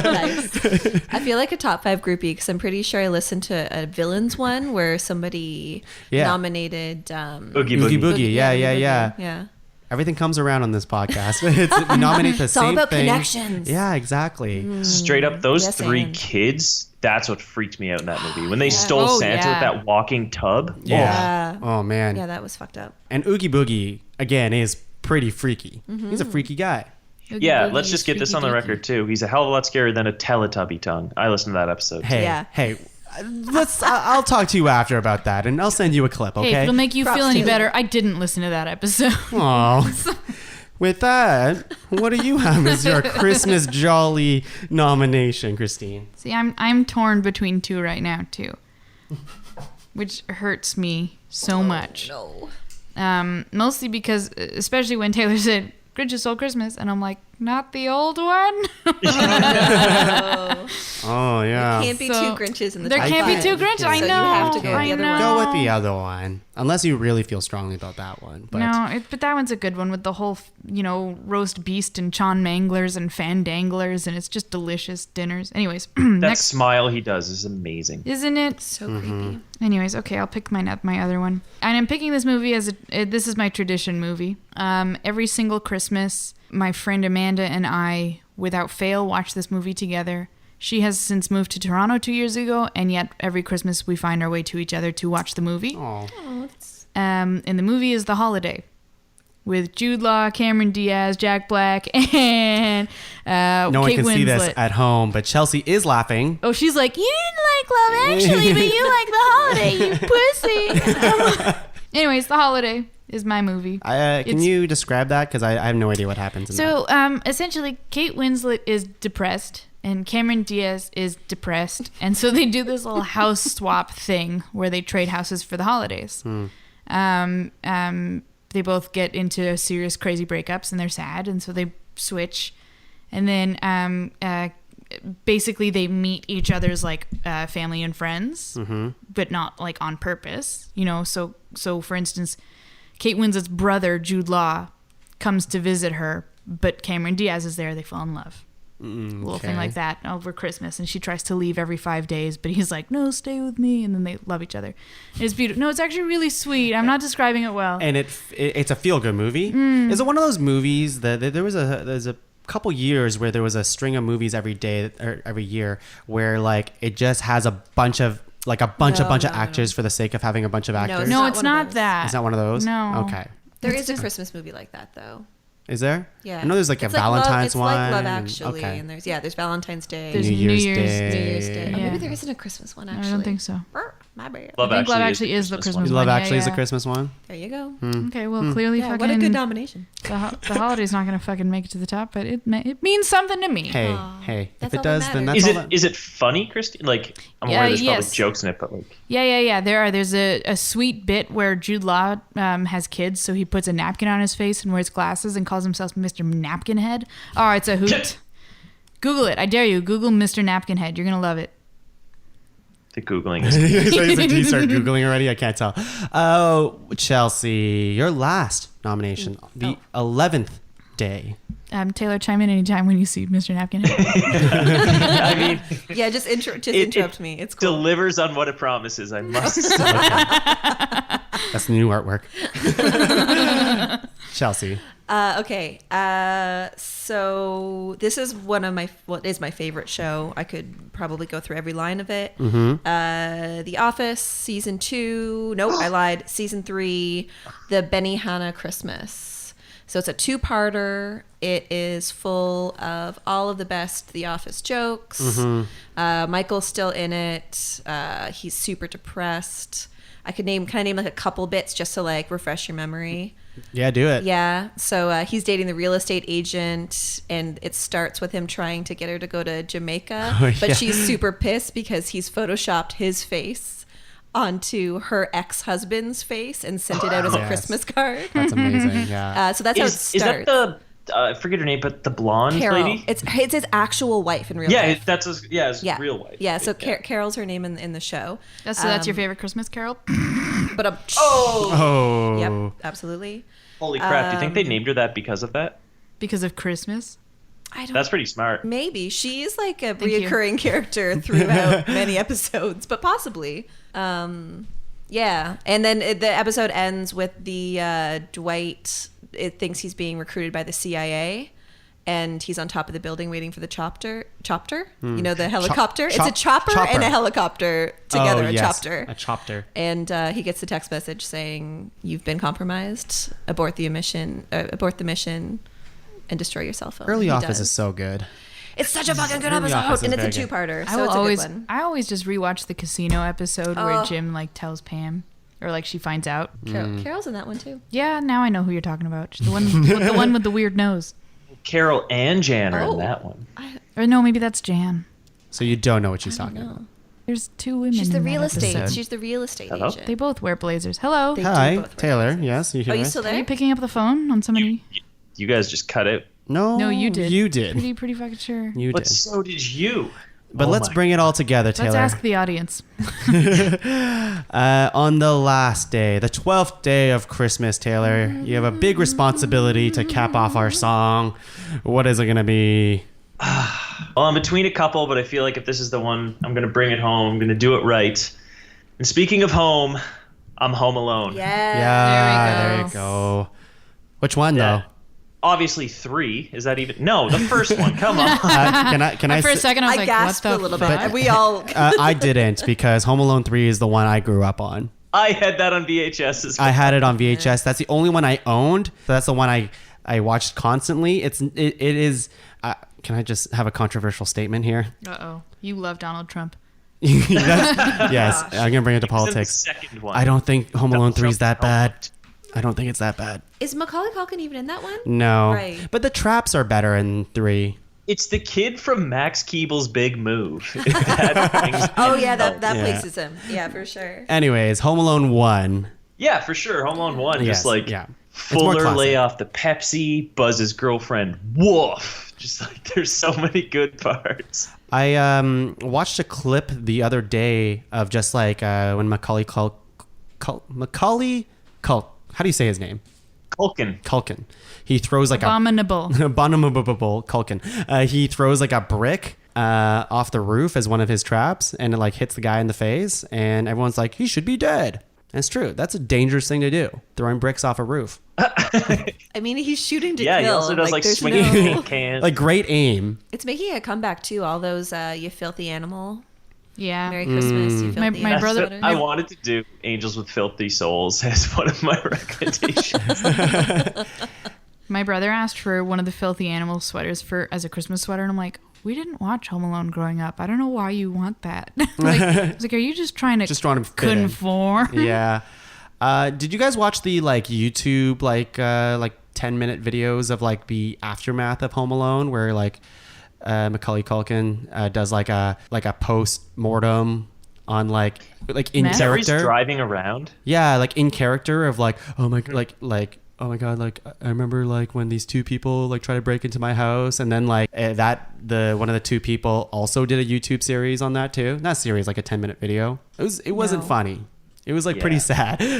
Nice. I feel like a top five groupie because I'm pretty sure I listened to a villains one where somebody nominated Oogie Boogie. Yeah. Yeah. Everything comes around on this podcast. It's nominate the It's same all about thing. connections. Yeah, exactly. Straight up, those Yes, three and. kids, that's what freaked me out in that movie. When they stole Oh, Santa yeah. with that walking tub. Yeah. Yeah. Oh man. Yeah, that was fucked up. And Oogie Boogie again is pretty freaky. He's a freaky guy. Yeah, let's just get this on the record too. He's a hell of a lot scarier than a Teletubby tongue. I listened to that episode. Hey, Yeah. hey. I'll talk to you after about that, and I'll send you a clip. Okay. Hey, if it'll make you Props feel any to- better, I didn't listen to that episode. Aw. With that, what do you have as your Christmas jolly nomination, Kristine? See, I'm torn between two right now too, which hurts me so much. No. Mostly because, especially when Taylor said Grinch Stole Christmas, and I'm like, not the old one. Oh yeah. Can't be So, two Grinches in the there top can't be five. two Grinches. I So know. you have to go with I the other know. one. Go with the other one, unless you really feel strongly about that one. But No, but that one's a good one with the whole, roast beast and Chon Manglers and Fandanglers, and it's just delicious dinners. Anyways, That next, smile he does is amazing. isn't it? So creepy. Anyways, okay, I'll pick my other one. And I'm picking this movie this is my tradition movie. Every single Christmas, my friend Amanda and I, without fail, watch this movie together. She has since moved to Toronto 2 years ago, and yet every Christmas we find our way to each other to watch the movie. oh, And the movie is The Holiday, with Jude Law, Cameron Diaz, Jack Black, and no one Kate can Winslet. see this at home, but Chelsea is laughing. Oh, she's like, you didn't like Love Actually, but you like The Holiday, you pussy. Anyways, The Holiday is my movie. Can It's- you describe that? Because I have no idea what happens in that. So, essentially, Kate Winslet is depressed, and Cameron Diaz is depressed, and so they do this little house swap thing where they trade houses for the holidays. They both get into serious, crazy breakups, and they're sad, and so they switch, and then basically they meet each other's family and friends, but not like on purpose, So for instance, Kate Winslet's brother Jude Law comes to visit her, but Cameron Diaz is there. They fall in love. A little thing okay. like that over Christmas, and she tries to leave every 5 days, but he's like, no, stay with me, and then they love each other. It's beautiful. No, it's actually really sweet. I'm not describing it well. And it's a feel good movie. Is it one of those movies that there's a couple years where there was a string of movies every day or every year where it just has a bunch of actors for the sake of having a bunch of actors? No, not it's one of not those. that. It's not one of those? No. Okay. There is a Christmas movie like that though. Is there? Yeah. I know there's a It's Valentine's Love, one. It's like Love Actually, Okay. and there's Valentine's Day. There's New New Year's Year's Day. New Year's Day. Oh, Yeah. maybe there isn't a Christmas one actually. I don't think so. My bad. Love I think Love Actually Actually is the Christmas one. Love Yeah, Actually is the yeah. Christmas one. There you go. Okay, well, clearly Yeah, fucking... what a good nomination. The holiday's not going to fucking make it to the top, but it means something to me. Hey, that's if it all that does, then matters. that's all Is it funny, Kristine? I'm Yeah, aware there's yes. probably jokes in it, but Yeah. There's a sweet bit where Jude Law has kids, so he puts a napkin on his face and wears glasses and calls himself Mr. Napkin Head. Oh, it's a hoot. Google it. I dare you. Google Mr. Napkin Head. You're going to love it. the Googling is. So you start Googling already? I can't tell. Oh, Chelsea, your last nomination, the 11th day. Taylor, chime in anytime when you see Mr. Napkin Head. I mean, Yeah, just interrupt me. It's cool. delivers on what it promises, I must say. That's the new artwork. Chelsea. Okay. So this is what is my favorite show. I could probably go through every line of it. The Office season 2. Nope, I lied. Season 3. The Benihana Christmas. So it's a 2-parter. It is full of all of the best The Office jokes. Michael's still in it. He's super depressed. I could name like a couple bits just to refresh your memory. Yeah, do it. Yeah. So he's dating the real estate agent, and it starts with him trying to get her to go to Jamaica. Oh, But yeah. she's super pissed because he's photoshopped his face onto her ex-husband's face and sent it out as a Yes. Christmas card. That's amazing. Yeah. So that's how it Is starts. that I forget her name, but the blonde Carol. lady. It's his actual wife in real Yeah, life. that's his real wife. Yeah, so Carol's her name in the show. That's your favorite Christmas carol? But Oh. yep, absolutely. Holy crap! Do you think they named her that because of that? Because of Christmas? I don't. That's pretty smart. Maybe she's like a Thank you. reoccurring character throughout many episodes, but possibly. Yeah, and then the episode ends with the Dwight. It thinks he's being recruited by the CIA, and he's on top of the building waiting for the chopper. You know, the helicopter. It's a chopper and a helicopter together. Oh, yes. Chopper. A chopper. And he gets the text message saying, "You've been compromised. Abort the mission, and destroy your cell phone." Early He Office does. is so good. It's such a fucking good Early Office episode, is and it's a very good. two-parter, so it's a good one. I always just rewatch the casino episode Oh. where Jim like tells Pam, or like she finds out. Carol's in that one too. Yeah, now I know who you're talking about. The one with the weird nose. Carol and Jan are Oh. in that one. Or no, maybe that's Jan. So you don't know what she's talking about. No. There's two women. She's the in real that estate. episode. She's the real estate Hello? agent. They both wear blazers. Hello. They do Hi, both wear Taylor. blazers. Yes, you hear Oh, you us? still Are you there? picking up the phone on somebody? You guys just cut it. No, No, you did. You did. Pretty fucking sure. You But did. so did you. But Oh let's my- bring it all together, Taylor. Let's ask the audience. On the last day, the 12th day of Christmas, Taylor, you have a big responsibility to cap off our song. What is it going to be? Well, I'm between a couple, but I feel like if this is the one, I'm going to bring it home. I'm going to do it right. And speaking of home, I'm home alone. Yeah. Yeah, There we there go. you go. Which one, Yeah. though? Obviously 3. Is that even? No, the first one. Come on. Can I For a say- second, I was I like, gasped what a the little fuck? bit. We all. I didn't, because Home Alone 3 is the one I grew up on. I had that on VHS as well. I had it on VHS. That's the only one I owned. So that's the one I watched constantly. It is. Can I just have a controversial statement here? Uh-oh. You love Donald Trump. Yes, I'm gonna bring it to It was in the politics. second one. I don't think Home Alone 3 is that Trump. bad. I don't think it's that bad. Is Macaulay Culkin even in that one? No, Right. but the traps are better in 3. It's the kid from Max Keeble's Big Move. That brings Oh me yeah, home. that Yeah. places him. Yeah, for sure. Anyways, Home Alone 1. Yeah, for sure. Home Alone 1, Yes, just like yeah. It's more Fuller classic. lay off the Pepsi, Buzz's girlfriend, woof. Just like there's so many good parts. I watched a clip the other day of just like when Macaulay Culkin. How do you say his name? Culkin. He throws like Abominable. Abominable Culkin. He throws like a brick off the roof as one of his traps, and it like hits the guy in the face, and everyone's like, he should be dead. And it's true. That's a dangerous thing to do, throwing bricks off a roof. I mean, he's shooting to Yeah, kill. he also does like there's swinging no- paint cans. Like great aim. It's making a comeback too. All those you filthy animal. Yeah. Merry Christmas, you filthy My That's brother- what I wanted to do Angels with Filthy Souls as one of my recommendations. My brother asked for one of the Filthy Animal sweaters as a Christmas sweater, and I'm like, we didn't watch Home Alone growing up. I don't know why you want that. I was like, are you just trying to Just trying to fit in. conform? Yeah. Did you guys watch the like YouTube like 10-minute videos of like the aftermath of Home Alone, where like Macaulay Culkin does like a post mortem on like in Meth? Terry's character? driving around. Yeah, like in character of like, oh my, like oh my god, like I remember like when these two people like try to break into my house, and then like one of the two people also did a YouTube series on that too. Not series, like a 10-minute video. It wasn't No. funny. It was like Yeah. pretty sad. Wait,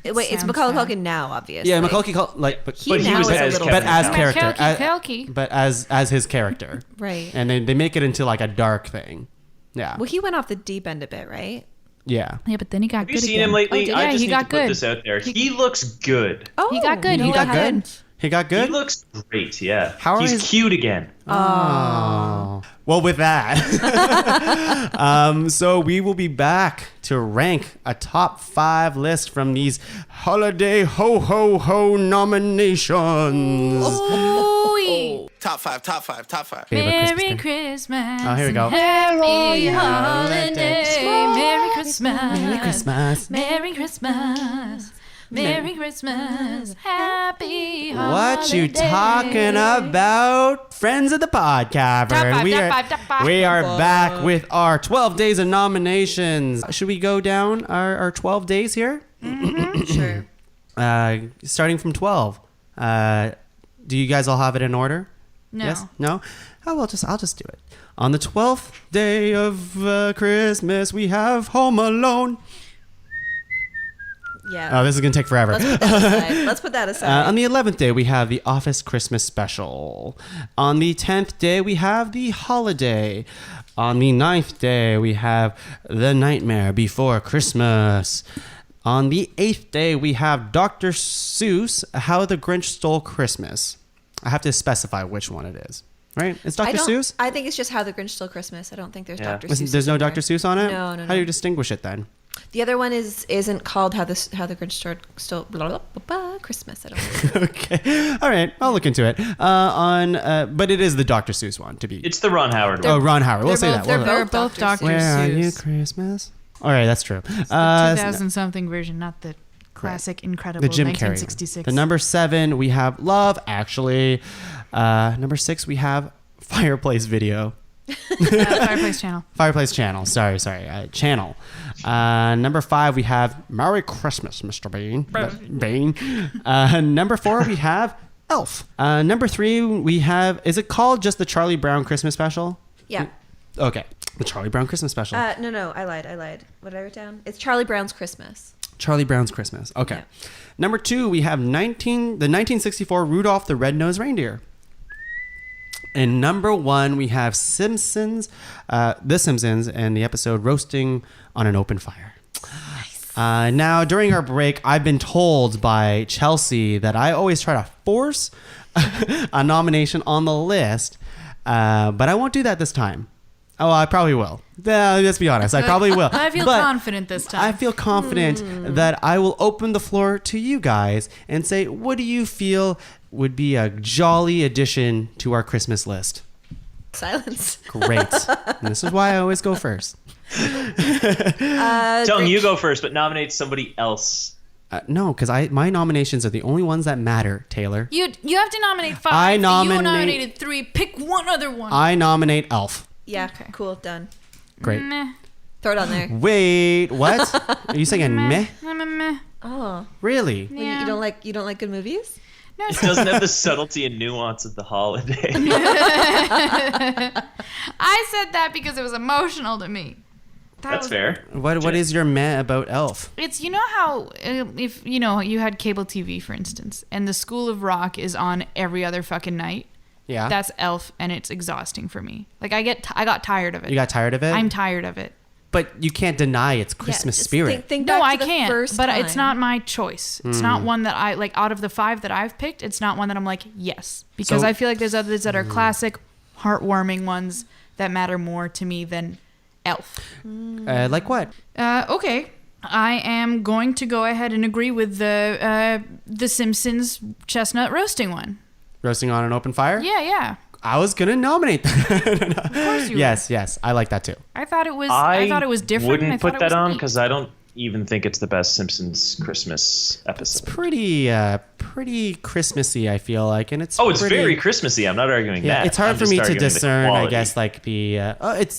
it's Sounds Macaulay sad. Culkin now, obviously. Yeah, Macaulay Culkin like but He But he now was is a as little Kevin but as Bacon. character, Kalky. but as his character, Right. and they make it into like a dark thing. Yeah, Well, he went off the deep end a bit, right? yeah. Yeah, but then he got Have good you seen again. him lately? Oh, I yeah, just he need got to put good. this out there. He looks good. Oh, He got good. He got good. He got good. He looks great, yeah. How are He's his- cute again. Oh. Well, with that, so we will be back to rank a top 5 list from these holiday ho ho ho nominations. Ooh, Top five. Favorite Merry Christmas Christmas. Oh, here we go. Happy holiday. Merry Christmas. Merry Christmas. Merry Christmas. Merry Christmas. Happy holiday. What you talking about, friends of the podcast? Top five. We are back with our 12 days of nominations. Should we go down our 12 days here? Sure. Starting from 12. Do you guys all have it in order? No. Yes? No? Oh, well, I'll just do it. On the 12th day of Christmas, we have Home Alone. Yeah. Oh, this is going to take forever. Let's put that aside. On the 11th day, we have the Office Christmas Special. On the 10th day, we have the Holiday. On the 9th day, we have The Nightmare Before Christmas. On the 8th day, we have Dr. Seuss, How the Grinch Stole Christmas. I have to specify which one it is, right? It's Dr. Seuss? I think it's just How the Grinch Stole Christmas. I don't think there's Yeah. Dr. Seuss. There's no in there. Dr. Seuss on it? No. How do you distinguish it then? The other one isn't called How the Grinch Stole Christmas. I don't think. Okay. All right. I'll look into it. But it is the Dr. Seuss one to be. It's the Ron Howard one. Oh, Ron Howard. We'll say that. They're both both Dr. Dr. Where are you, Seuss. Christmas? All right, that's true. The 2000 something version, not the classic, incredible The Jim Carrey. 1966. The number 7, we have Love Actually. Number 6, we have Fireplace Video. Fireplace Channel. Fireplace Channel. Sorry. Channel. Number 5, we have Merry Christmas, Mr. Bean. Number 4, we have Elf. Number 3, we have. Is it called just the Charlie Brown Christmas Special? Yeah. Okay. The Charlie Brown Christmas Special. No. I lied. What did I write down? It's Charlie Brown's Christmas. Charlie Brown's Christmas. Okay. Yeah. Number 2, we have the 1964 Rudolph the Red-Nosed Reindeer. And number 1, we have Simpsons, The Simpsons, and the episode Roasting on an Open Fire. Nice. Now, during our break, I've been told by Chelsea that I always try to force a nomination on the list, but I won't do that this time. Oh, I probably will. Let's be honest. I probably will. I feel But confident this time. I feel confident that I will open the floor to you guys and say, what do you feel would be a jolly addition to our Christmas list? Silence. Great. And this is why I always go first. Tell you go first, but nominate somebody else. No, because my nominations are the only ones that matter, Taylor. You have to nominate 5. I You nominate- nominated 3. Pick one other one. I nominate Elf. Yeah. Okay. Cool. Done. Great. Meh. Throw it on there. Wait, what? Are you saying meh? Meh. Oh. Really? Yeah. You don't like good movies? No, It doesn't have the subtlety and nuance of the holiday. I said that because it was emotional to me. That's fair. What is your meh about Elf? It's, you know how if you had cable TV, for instance, and the School of Rock is on every other fucking night. Yeah. That's Elf, and it's exhausting for me. Like I got tired of it. You got tired of it? I'm tired of it. But you can't deny its Christmas just spirit. Think No, back I to the can't. first But it's time. not my choice. It's not one that I like. Out of the 5 that I've picked, it's not one that I'm like yes, because So- I feel like there's others that are classic, heartwarming ones that matter more to me than Elf. Like what? Okay. I am going to go ahead and agree with the Simpsons chestnut roasting one. Roasting on an open fire? Yeah. I was gonna nominate that. Of course you Yes, I like that too. I thought it was. I thought it was different. Wouldn't and I thought put it was that on neat. because I don't even think it's the best Simpsons Christmas It's episode. pretty Christmassy, I feel like, and it's It's pretty, very Christmassy. I'm not arguing Yeah, that. it's hard I'm for just me to arguing the discern. I quality. guess like the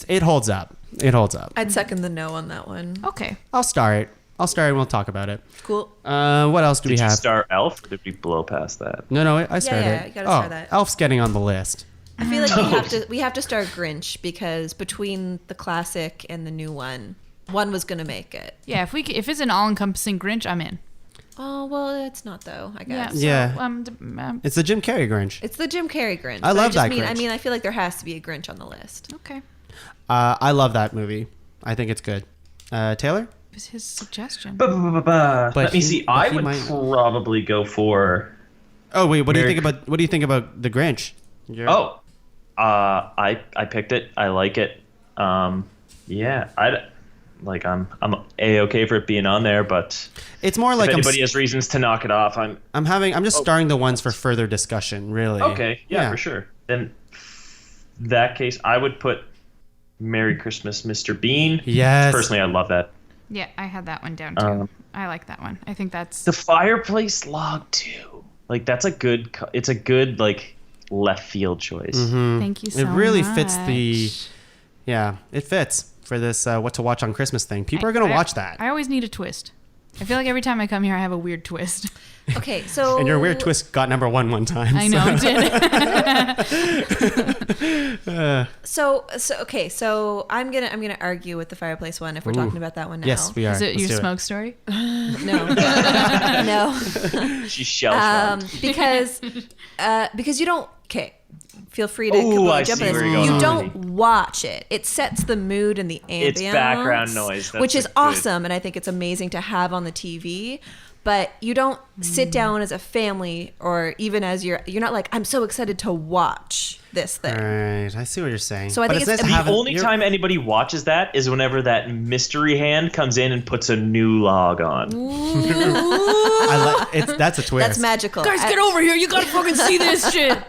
it holds up. It holds up. I'd second the no on that one. Okay. I'll start and we'll talk about it. Cool. What else do Did we you have? star Elf or did we blow past that? No, I started. yeah, you gotta start that. Elf's getting on the list. I feel like we have to start Grinch because between the classic and the new one was gonna make it. Yeah. If it's an all-encompassing Grinch, I'm in. Oh well, it's not though. I Yeah. guess. So, Yeah. It's the Jim Carrey Grinch. It's the Jim Carrey Grinch. I but love just that Grinch. I mean, I feel like there has to be a Grinch on the list. okay. I love that movie. I think it's good. Taylor? It was his suggestion. Let me see. I he would might- probably go for. Oh wait, what do you Merry think about the Grinch? I picked it. I like it. Yeah, I'm a-okay for it being on there, but It's more like if anybody has reasons to knock it off, I'm just starring the ones for further discussion, really. okay. Yeah, for sure. Then that case, I would put Merry Christmas, Mr. Bean. Yes. Personally, I love that. Yeah, I had that one down too. I like that one. I think that's. The fireplace log too. Like that's a good. It's a good like left field choice. Thank you so It really much. fits the. Yeah, it fits for this what to watch on Christmas thing. People are gonna watch that. I always need a twist. I feel like every time I come here, I have a weird twist. Okay, so And your weird twist got number one time. I know it did. So I'm gonna argue with the fireplace one if we're talking about that one now. Yes, we are. Is it Let's your do smoke story? No, no. She's shell-shocked. Because you don't. Okay, feel free to Ooh, I jump see on this. where you're going You already. don't watch it. It sets the mood and the ambience. It's background noise. That's which is a good- awesome, and I think it's amazing to have on the TV. But you don't sit down as a family, or even as you're not like, I'm so excited to watch this thing. Right, I see what you're saying. So I think it's- nice to have The it- only time anybody watches that is whenever that mystery hand comes in and puts a new log on. that's a twist. That's magical. Guys, get over here. You gotta fucking see this shit.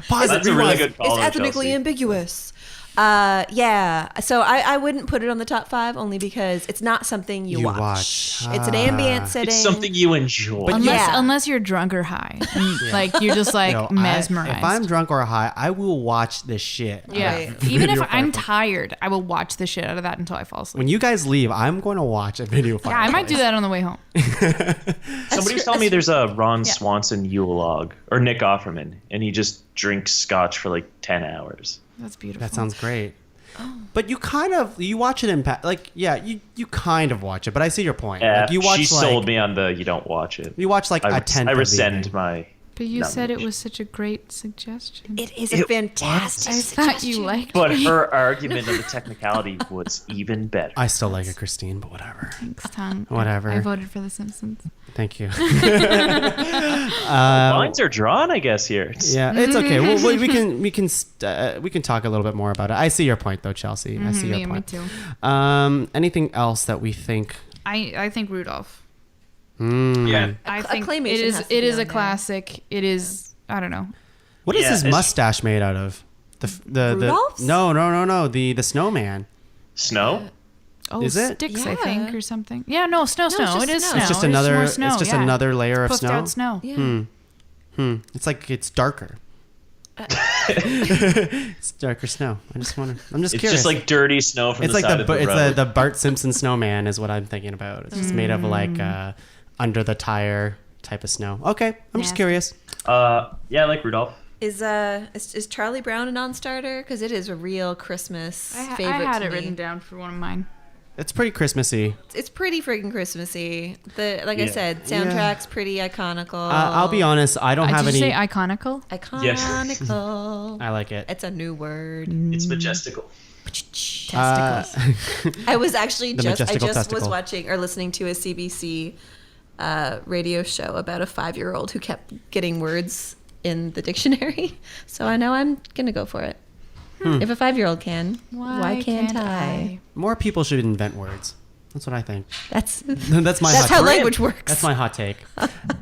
Pause That's it, a really rewind. good call. It's ethnically Chelsea. ambiguous. Yeah. So I wouldn't put it on the top 5 only because it's not something you watch. It's an ambient setting. It's something you enjoy. Unless you're drunk or high. And, like, you're just like Yo, mesmerized. if I'm drunk or high, I will watch this shit. yeah. Right. Even if Video I'm Firefly. tired, I will watch the shit out of that until I fall asleep. When you guys leave, I'm going to watch a video. Yeah, I might do that on the way home. Somebody was telling me there's a Ron Swanson Yule log, or Nick Offerman, and he just drinks scotch for like 10 hours. That's beautiful. That sounds great. But you watch it in you kind of watch it. But I see your point. Yeah, Like you watch she like sold me on the you don't watch it. you watch like a tenth. I of the rescind evening. my. But you said it nomination. was such a great suggestion. It is a fantastic I thought you liked But it. her argument of the technicality was even better. I still like it, Kristine, but whatever. Thanks, Tom. Whatever. I voted for The Simpsons. Thank you. Lines are drawn, I guess here. Yeah, it's okay. Well, we can talk a little bit more about it. I see your point, though, Chelsea. I see your Me point. too. Anything else that we think? I think Rudolph. Yeah. I think Claymation it is has to it be is on a there. classic. It is I don't know. What is Yeah, his it's- mustache made out of? The Rudolph's? No. The snowman. Snow? Oh, Is it? sticks, I Yeah. think, or something. Yeah, no, snow. it's just It is snow. snow. It's just more another. snow, It's just yeah. another layer of Puffed snow. out snow. Yeah. It's like it's darker. It's darker snow. I'm just It's curious. just like dirty snow from it's the like side of the road. the Bart Simpson snowman is what I'm thinking about. It's just made of like under the tire type of snow. Okay, I'm just Nasty. curious. Yeah, I like Rudolph. Is Charlie Brown a non-starter? Because it is a real Christmas favorite. I had to it me. written down for one of mine. It's pretty Christmassy. It's pretty freaking Christmassy. I Yeah. said, soundtrack's pretty iconical. I'll be honest. I don't have Did you any. say iconical? Iconical. I like it. It's a new word. It's majestical. Testicles. I was actually The just majestical was testicle. watching or listening to a CBC radio show about a 5-year-old who kept getting words in the dictionary. So I know I'm gonna go for it. If a 5-year-old can, why can't I? More people should invent words. That's what I think. That's That's my. that's hot how take. language works. That's my hot take.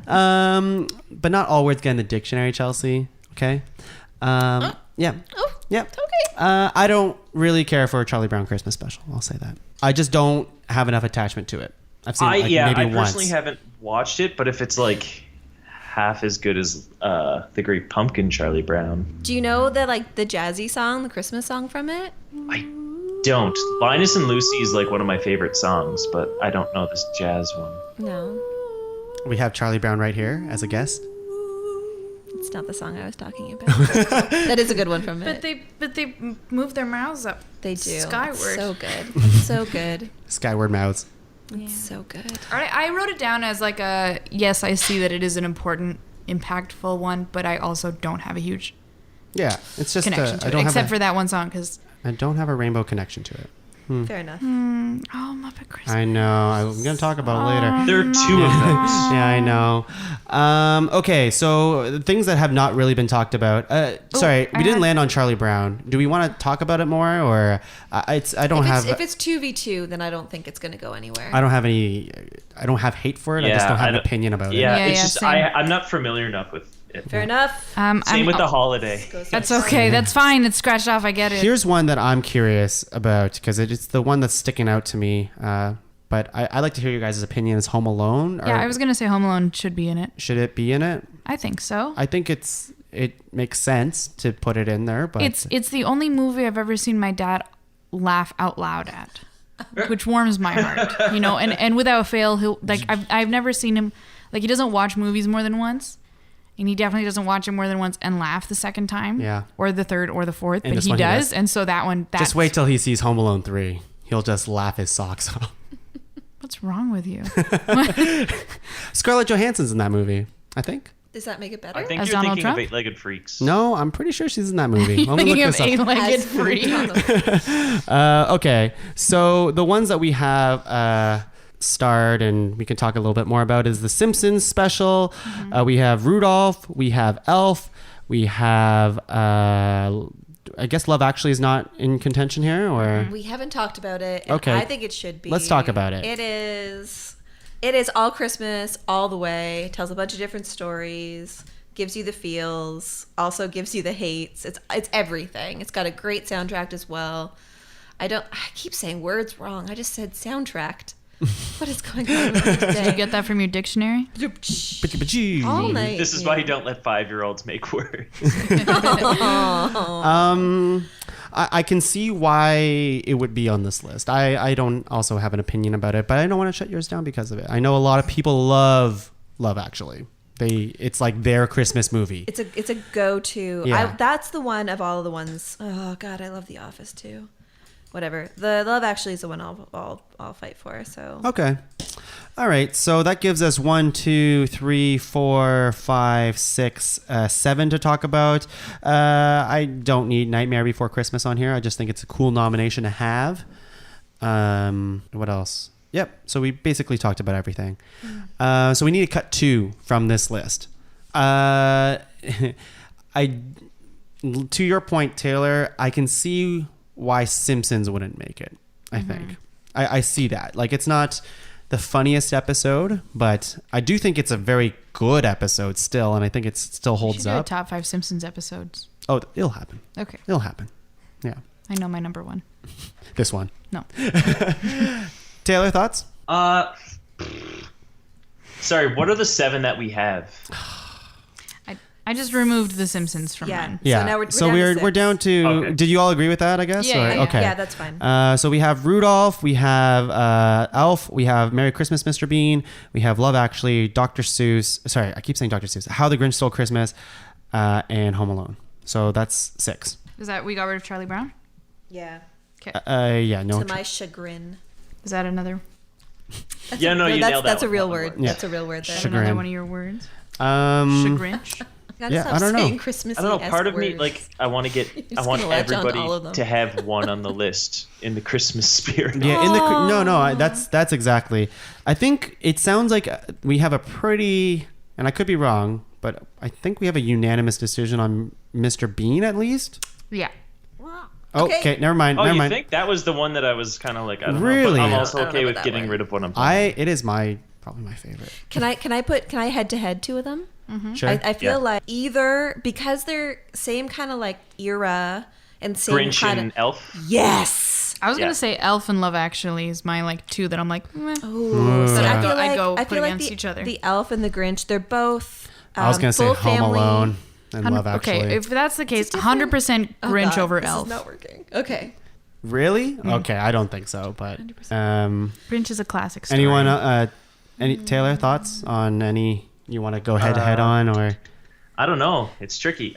But not all words get in the dictionary, Chelsea. Okay. Yeah. Oh, Yeah. okay. I don't really care for a Charlie Brown Christmas special. I'll say that. I just don't have enough attachment to it. I've seen it I maybe personally once. haven't watched it, but if it's like half as good as the Great Pumpkin Charlie Brown, Do you know the jazzy song, the Christmas song from it? I don't. Linus and Lucy is like one of my favorite songs, but I don't know this jazz one. No, We have Charlie Brown right here as a guest. it's not the song I was talking about. That is a good one from it. But they move their mouths up. They do. Skyward. It's so good. It's so good. Skyward Mouths. It's so good. I wrote it down as like a yes. I see that it is an important, impactful one, but I also don't have a huge Yeah, it's just connection to I it, don't except have for that one song. Because I don't have a rainbow connection to it. Fair enough. Muppet Christmas. I know. I'm gonna talk about it later. There are two of them. Yeah, I know. Okay, so things that have not really been talked about. Sorry, we didn't land on Charlie Brown. Do we want to talk about it more, or I don't have. If it's 2v2, then I don't think it's going to go anywhere. I don't have any. I don't have hate for it. I just don't have an opinion about it. Yeah, Yeah, it's yeah, just same. I'm not familiar enough with it. Fair enough. Same with the holiday. That's okay. That's fine. It's scratched off. I get it. Here's one that I'm curious about because it's the one that's sticking out to me. But I'd like to hear your guys' opinion. Is Home Alone? Yeah, I was gonna say Home Alone should be in it. Should it be in it? I think so. I think it makes sense to put it in there, but It's the only movie I've ever seen my dad laugh out loud at. which warms my heart, you know. And without fail, he'll like I've never seen him like he doesn't watch movies more than once, and he definitely doesn't watch it more than once and laugh the second time, or the third or the fourth, And but this he one he does. does. And so that one, Just wait till he sees Home Alone 3. He'll just laugh his socks off. What's wrong with you? Scarlett Johansson's in that movie, I think. Does that make it better? I think As you're Donald thinking Trump? of Eight-Legged Freaks. No, I'm pretty sure she's in that movie. Let me Thinking look of this up. eight-legged As- freak. Okay, so the ones that we have starred and we can talk a little bit more about is the Simpsons special. We have Rudolph. We have Elf. We have, I guess Love Actually is not in contention here, or? We haven't talked about it. And Okay. I think it should be. Let's talk about it. It is all Christmas all the way. Tells a bunch of different stories. Gives you the feels. Also gives you the hates. It's everything. It's got a great soundtrack as well. I keep saying words wrong. I just said soundtracked. What is going on with me Did you today? get that from your dictionary? All night. This is why you don't let 5-year-olds make words. I can see why it would be on this list. I don't also have an opinion about it, but I don't want to shut yours down because of it. I know a lot of people love Love Actually. It's like their Christmas movie. It's a go-to. Yeah. That's the one of all of the ones. Oh God, I love The Office too. Whatever. The Love Actually is the one I'll fight for. So Okay. All right. So that gives us 1, 2, 3, 4, 5, 6, 7 to talk about. I don't need Nightmare Before Christmas on here. I just think it's a cool nomination to have. What else? Yep. So we basically talked about everything. So we need to cut 2 from this list. To your point, Taylor, I can see why Simpsons wouldn't make it. I think I see that. Like, it's not the funniest episode, but I do think it's a very good episode still, and I think it still You holds should do a up. top 5 Simpsons episodes. Oh, it'll happen. Okay. It'll happen. Yeah. I know my number one. This one. No. Taylor, thoughts? Sorry, what are the 7 that we have? I just removed The Simpsons from yeah. mine. Yeah. So now we're we're down to. Okay. Did you all agree with that? I guess. Yeah, Or- yeah, yeah. Okay. Yeah, that's fine. So we have Rudolph, we have Elf, we have Merry Christmas, Mr. Bean, we have Love Actually, Dr. Seuss. Sorry, I keep saying Dr. Seuss. How the Grinch Stole Christmas, and Home Alone. So that's 6. Is that we got rid of Charlie Brown? Yeah. Okay. Yeah, no. To my chagrin. Is that another? Yeah, no, you nailed that That's a one. real That one word. worked. Yeah. That's a real word there. Chagrin. Another one of your words? Chagrinch. Gotta Yeah, stop I don't know. saying Christmassy I don't know. Part of me, words. like, I want just gonna latch on to all of them. everybody to have one on the list in the Christmas spirit. Yeah, that's exactly. I think it sounds like we have a pretty, and I could be wrong, but I think we have a unanimous decision on Mr. Bean at least. Yeah. Oh, okay, never mind. Oh, never you mind. think that was the one that I was kind of like, I don't know. Really? But I'm I also don't know okay about with that getting one. rid of what I'm playing. It is probably my favorite. Can I head to head 2 of them? Sure. I feel Yeah. like either because they're same kind of like era and same Grinch kind and of Elf. yes. I was Yeah. gonna say Elf and Love Actually is my like 2 that I'm like, meh. Ooh, see, I'd go- I I'd go feel put like against each other. the Elf and the Grinch, they're both. I was gonna say full Home family. Alone and Love Actually. Okay, if that's the case, different- 100% Oh, Grinch God, over this Elf. is not working. Okay. Really? Okay, I don't think so. But Grinch is a classic story. anyone? Any Taylor thoughts on any you want to go head to head on or? I don't know. It's tricky.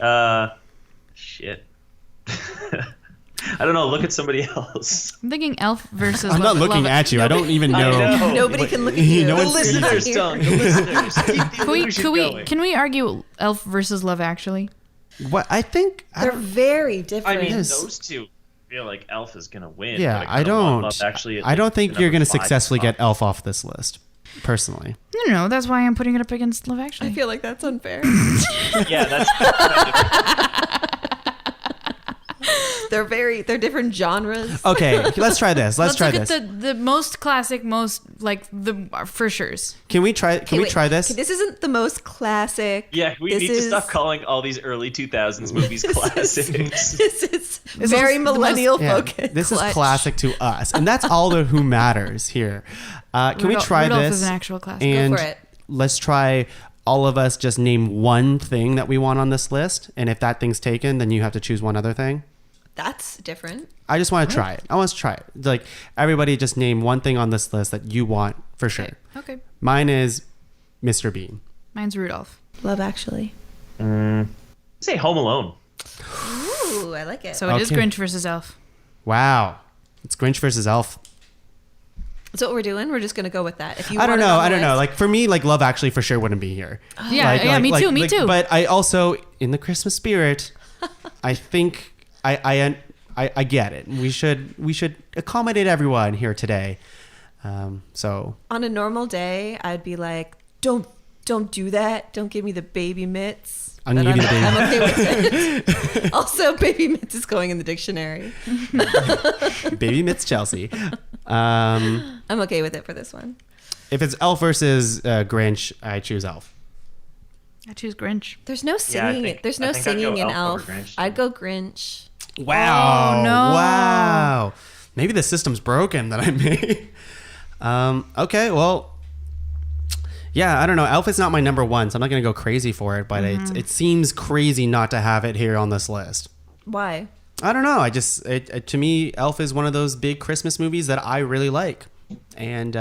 Shit. I don't know. Look at somebody else. I'm thinking Elf versus. I'm not Love- looking Love- at you. I don't even I know. know. Nobody can look at you. No The one's seeing listeners you. don't. The listeners. Keep the illusion going. Can we argue Elf versus Love Actually? What I think. I They're don't- very different. I mean, Yes. those two feel like Elf is gonna win. Yeah, but I kinda want don't. Love Actually, I don't think the you're going to number 5 successfully spot. get Elf off this list, personally. No, that's why I'm putting it up against Love Actually. I feel like that's unfair. Yeah, that's kind of- they're different genres. Okay, let's try this. Let's try look this. at the most classic, most like the for sure's. Can we try? Can we Wait, try this? okay, this isn't the most classic. Yeah, we This need to is- stop calling all these early 2000s movies classics. This is very is the millennial Yeah, focused. this is Clutch. classic to us, and that's all that who matters here. Can we try Rudolph this? is an actual classic. And for it. let's try. All of us just name one thing that we want on this list, and if that thing's taken, then you have to choose one other thing. That's different. I just want to try it. I want to try it. Like, everybody just name one thing on this list that you want for sure. Okay. Mine is Mr. Bean. Mine's Rudolph. Love Actually. Say Home Alone. Ooh, I like it. So it is Okay. Grinch versus Elf. Wow. It's Grinch versus Elf. That's what we're doing. We're just gonna go with that. If you I don't want it know. on I the don't know. list- Like, for me, like, Love Actually for sure wouldn't be here. Yeah, me too. But I also, in the Christmas spirit, I think I get it. We should accommodate everyone here today. So on a normal day, I'd be like, don't do that. Don't give me the baby mitts. I'm But gonna give you the I'm okay with it. Also, baby mitts is going in the dictionary. Baby Mitts Chelsea. I'm okay with it for this one. If it's Elf versus Grinch, I choose Elf. I choose Grinch. There's no singing. There's no I think I'd singing go in Elf Elf. over Grinch, I'd too. go Grinch. Wow. Oh, no. Wow. Maybe the system's broken that I made. Okay, well, yeah, I don't know. Elf is not my number one, so I'm not going to go crazy for it, but it seems crazy not to have it here on this list. Why? I don't know. I just, to me, Elf is one of those big Christmas movies that I really like. And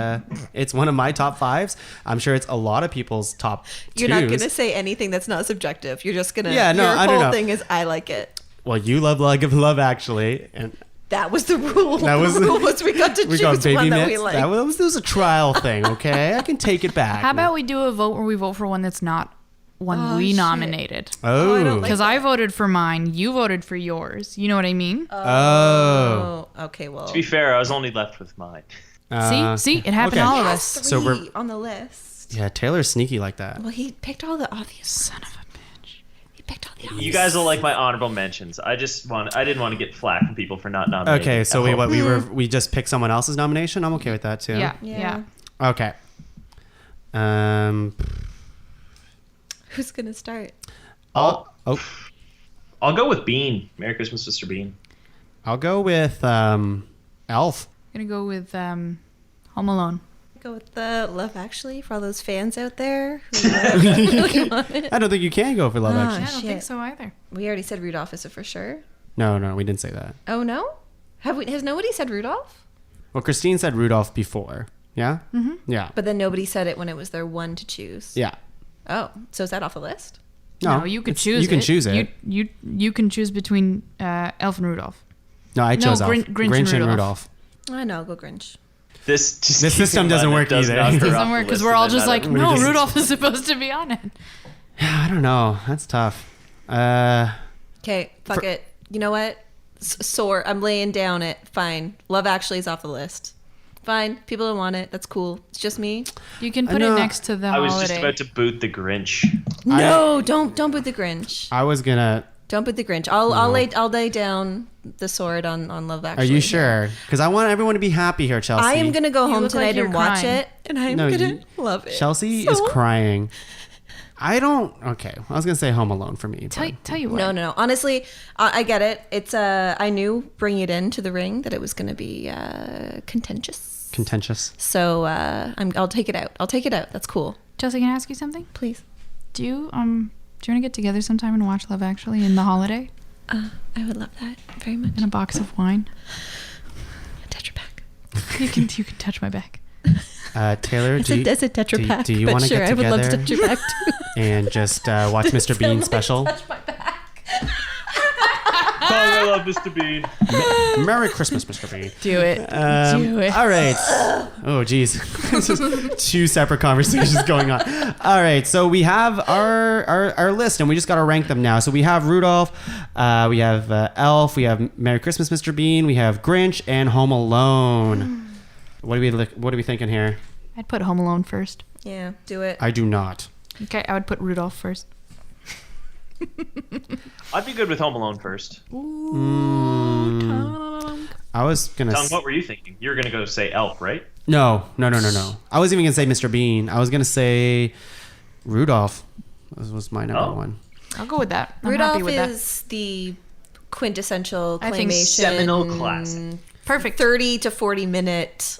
it's one of my top fives. I'm sure it's a lot of people's top You're not twos. gonna say anything that's not subjective. You're just gonna. Yeah, no, your I don't whole know. thing is I like it. Well, you love Love Actually, and That was the rule. That was the rule was we got to we choose got Baby one that Mitts. we like. That was a trial thing, okay? I can take it back. How about we do a vote where we vote for one that's not one Oh, we shit. nominated? Oh, I don't like Because I voted for mine, you voted for yours. You know what I mean? Oh, okay. Well, To be fair, I was only left with mine. See, it happened to all of us. three So we're- on the list. Yeah, Taylor's sneaky like that. Well, he picked all the obvious. Son of a bitch. He picked all the obvious. You guys will like my honorable mentions. I didn't want to get flack from people for not nominating. Okay, so Elf. we just picked someone else's nomination. I'm okay with that too. Yeah. Okay. Who's gonna start? Oh, I'll go with Bean. Merry Christmas, Mr. Bean. I'll go with Elf. Gonna go with Home Alone. Go with the Love Actually for all those fans out there who really want it. I don't think you can go for Love Ah. Actually. I don't think Shit. so either. We already said Rudolph is a for sure. No, we didn't say that. Oh no, has nobody said Rudolph? Well, Kristine said Rudolph before. Yeah. Mm-hmm. Yeah. But then nobody said it when it was their one to choose. Yeah. Oh, so is that off the list? No, you could choose. You can choose it. You can choose between Elf and Rudolph. No, I chose Elf. Grinch and Rudolph. I know. Go Grinch. This system doesn't work either. It Doesn't work because we're all just like, no, Rudolph is supposed to be on it. I don't know. That's tough. Okay, fuck it. You know what? Sore. I'm laying down it. Fine. Love Actually is off the list. Fine. People don't want it. That's cool. It's just me. You can put it know. next to the I was holiday. just about to boot the Grinch. No, don't put the Grinch. I was gonna. Don't put the Grinch. I'll lay down the sword on Love Are Actually. you sure? Because I want everyone to be happy here, Chelsea. I am gonna go You home look like tonight you're and watch crying. it, and I'm No, gonna you- love it. Chelsea So- is crying. I don't. Okay, I was gonna say Home Alone for me. but- Tell you what. No. Honestly, I get it. It's I knew bringing it into the ring that it was gonna be contentious. Contentious. So I'll take it out. That's cool. Chelsea, can I ask you something? Please. Do you want to get together sometime and watch Love Actually in the holiday I would love that very much. in a box of wine? Tetra Pak. You can touch my back. Taylor, It's a Tetra Pak. do you but want to sure, get I would love together Tetra Pak too. and just watch Mr. Bean special? Oh, I love Mr. Bean. Merry Christmas, Mr. Bean. Do it. Do it. All right. Oh, geez. This is two separate conversations going on. All right. So we have our list, and we just got to rank them now. So we have Rudolph, we have Elf, we have Merry Christmas, Mr. Bean, we have Grinch, and Home Alone. What are we thinking here? I'd put Home Alone first. Yeah, do it. I do not. Okay, I would put Rudolph first. I'd be good with Home Alone first. I was gonna. Tom, what were you thinking? You were gonna go say Elf, right? No. I was even gonna say Mr. Bean. I was gonna say Rudolph. This was my number one. I'll go with that. I'm Rudolph happy with that. is the quintessential I think claymation. Seminal classic. Perfect. 30 to 40 minute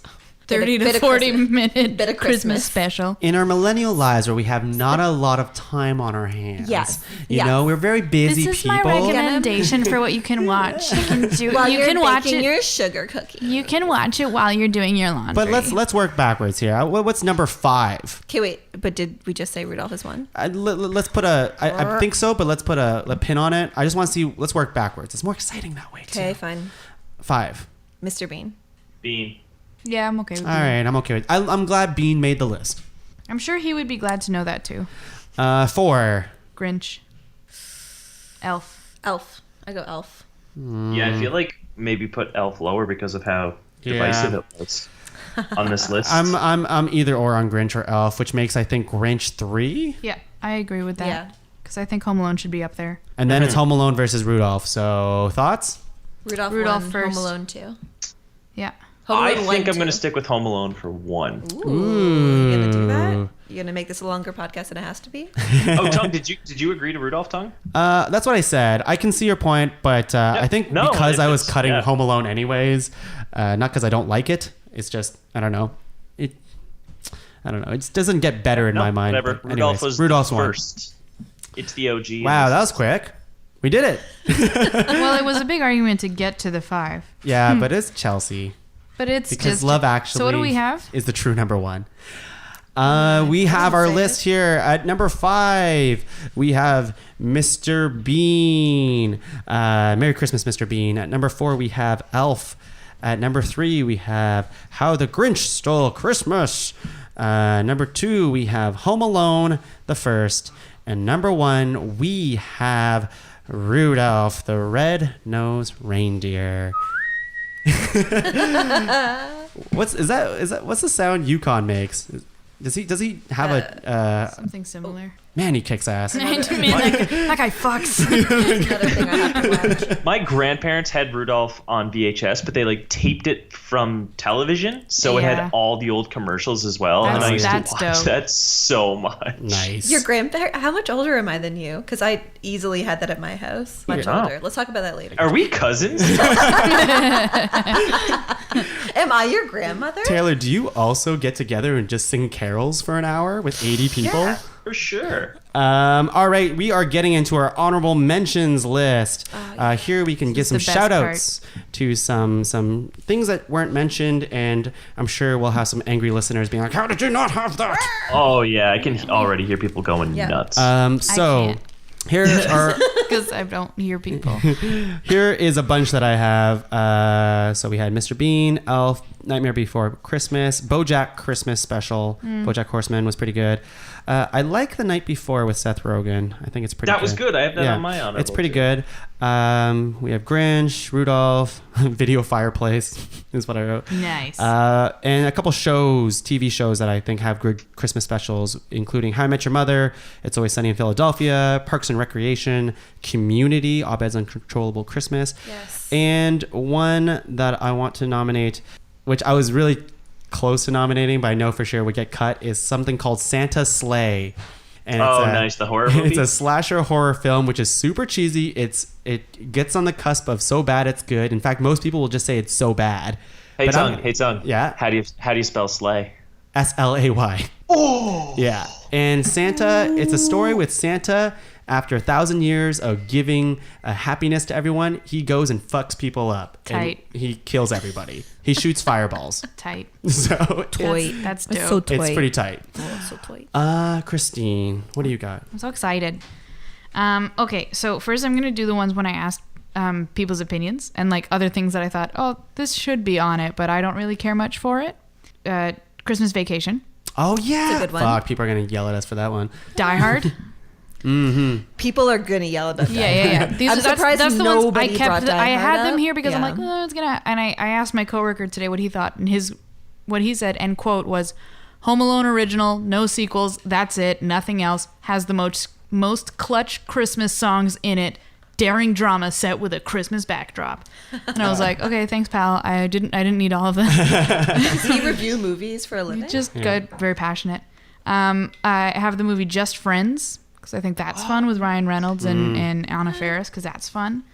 30 bit to of 40 Christmas. minute Bit of Christmas Christmas. special. In our millennial lives where we have not a lot of time on our hands. Yes. You Yes. know, we're very busy This is people. my recommendation for what you can watch. You can do. While you you're can watch baking it. your sugar cookie. You can watch it while you're doing your laundry. But let's work backwards here. What's number 5? Okay, wait. But did we just say Rudolph is one? Let's put I think so, but let's put a pin on it. I just want to see. Let's work backwards. It's more exciting that way too. Okay, fine. 5. Mr. Bean. Bean. Yeah, I'm okay with All that. right, I'm okay with. I'm glad Bean made the list. I'm sure he would be glad to know that too. 4. Grinch. Elf. Elf. I go Elf. Yeah, I feel like maybe put Elf lower because of how Yeah. divisive it was on this list. I'm either or on Grinch or Elf, which makes I think Grinch 3, Yeah, I agree with that. Yeah. Because I think Home Alone should be up there. and then it's Home Alone versus Rudolph. So thoughts? Rudolph, Rudolph one, first. Home Alone 2. Yeah. Home I Alone think 1, I'm going to 2. stick with Home Alone for 1. Ooh, you gonna do that? You gonna make this a longer podcast than it has to be? Oh, Tung, did you agree to Rudolph, Tung? That's what I said. I can see your point, but I think No, because I was it's- cutting yeah. Home Alone anyways, not because I don't like it. It's just I don't know. I don't know. It just doesn't get better in No, my mind. whatever. But Rudolph anyways, was Rudolph's one. first. It's the OG. Wow, that was quick. We did it. Well, it was a big argument to get to the 5. Yeah, but it's Chelsea But it's because just Love Actually. So what do we have? Is the true number 1. We have our say list here at number 5. We have Mr. Bean. Merry Christmas, Mr. Bean. At number 4, we have Elf. At number 3, we have How the Grinch Stole Christmas. Number 2, we have Home Alone, the first. And number 1, we have Rudolph the Red-Nosed Reindeer. What's the sound Yukon makes? Does he have a Something similar. man? He kicks ass. I mean, that guy fucks. Another thing I have to watch. My grandparents had Rudolph on VHS, but they like taped it from television, so it Yeah. had all the old commercials as well. And I used to That's watch dope. that so much. Nice. Your grandparent? How much older am I than you? Because I easily had that at my house. Much Yeah. older. Let's talk about that later. Are we cousins? Am I your grandmother? Taylor, do you also get together and just sing carols for an hour with 80 people? Yeah, for sure. All right, we are getting into our honorable mentions list. Here we can give This some is the best shout outs to some things that weren't mentioned, and I'm sure we'll have some angry listeners being like, how did you not have that? Oh yeah, I can already hear people going Yeah. nuts. So can't. here are Because I don't hear people. here is a bunch that I have. So we had Mr. Bean, Elf, Nightmare Before Christmas, BoJack Christmas Special. BoJack Horseman was pretty good. I like The Night Before with Seth Rogen. I think it's pretty. That was good. I have that on my honorable It's pretty too. good. We have Grinch, Rudolph, Video Fireplace is what I wrote. Nice. And a couple shows, TV shows that I think have good Christmas specials, including How I Met Your Mother, It's Always Sunny in Philadelphia, Parks and Recreation, Community, Abed's Uncontrollable Christmas, Yes. and one that I want to nominate, which I was really close to nominating, but I know for sure would get cut, is something called Santa's Sleigh. And Oh, nice, the horror movie? It's a slasher horror film, which is super cheesy. It gets on the cusp of so bad it's good. In fact, most people will just say it's so bad. Hey But Tung, hey Tung. Yeah? How do you spell sleigh? Slay. Oh. Yeah. And Santa, it's a story with Santa. After 1,000 years of giving happiness to everyone, he goes and fucks people up. Tight. And he kills everybody. He shoots fireballs. Tight. So Toy. That's It's dope. so toy. it's pretty tight. Oh, so toy. Christine, what do you got? I'm so excited. Okay, so first I'm gonna do the ones when I asked people's opinions and like other things that I thought, oh, this should be on it, but I don't really care much for it. Christmas Vacation, Oh yeah. It's a good one. Fuck, people are gonna yell at us for that one. Die Hard. People are gonna yell about that. Yeah. These I'm that's surprised the ones I nobody kept. brought Die I Hard had them up. here because I'm Yeah. like, oh, it's gonna. And I asked my coworker today what he thought, and what he said end quote was, Home Alone original, no sequels. That's it. Nothing else. Has the most clutch Christmas songs in it. Daring drama set with a Christmas backdrop. And I was like, okay, thanks, pal. I didn't need all of that. Does he review movies for a living? Just good, very passionate. I have the movie Just Friends because I think that's fun with Ryan Reynolds and Anna Faris because that's fun.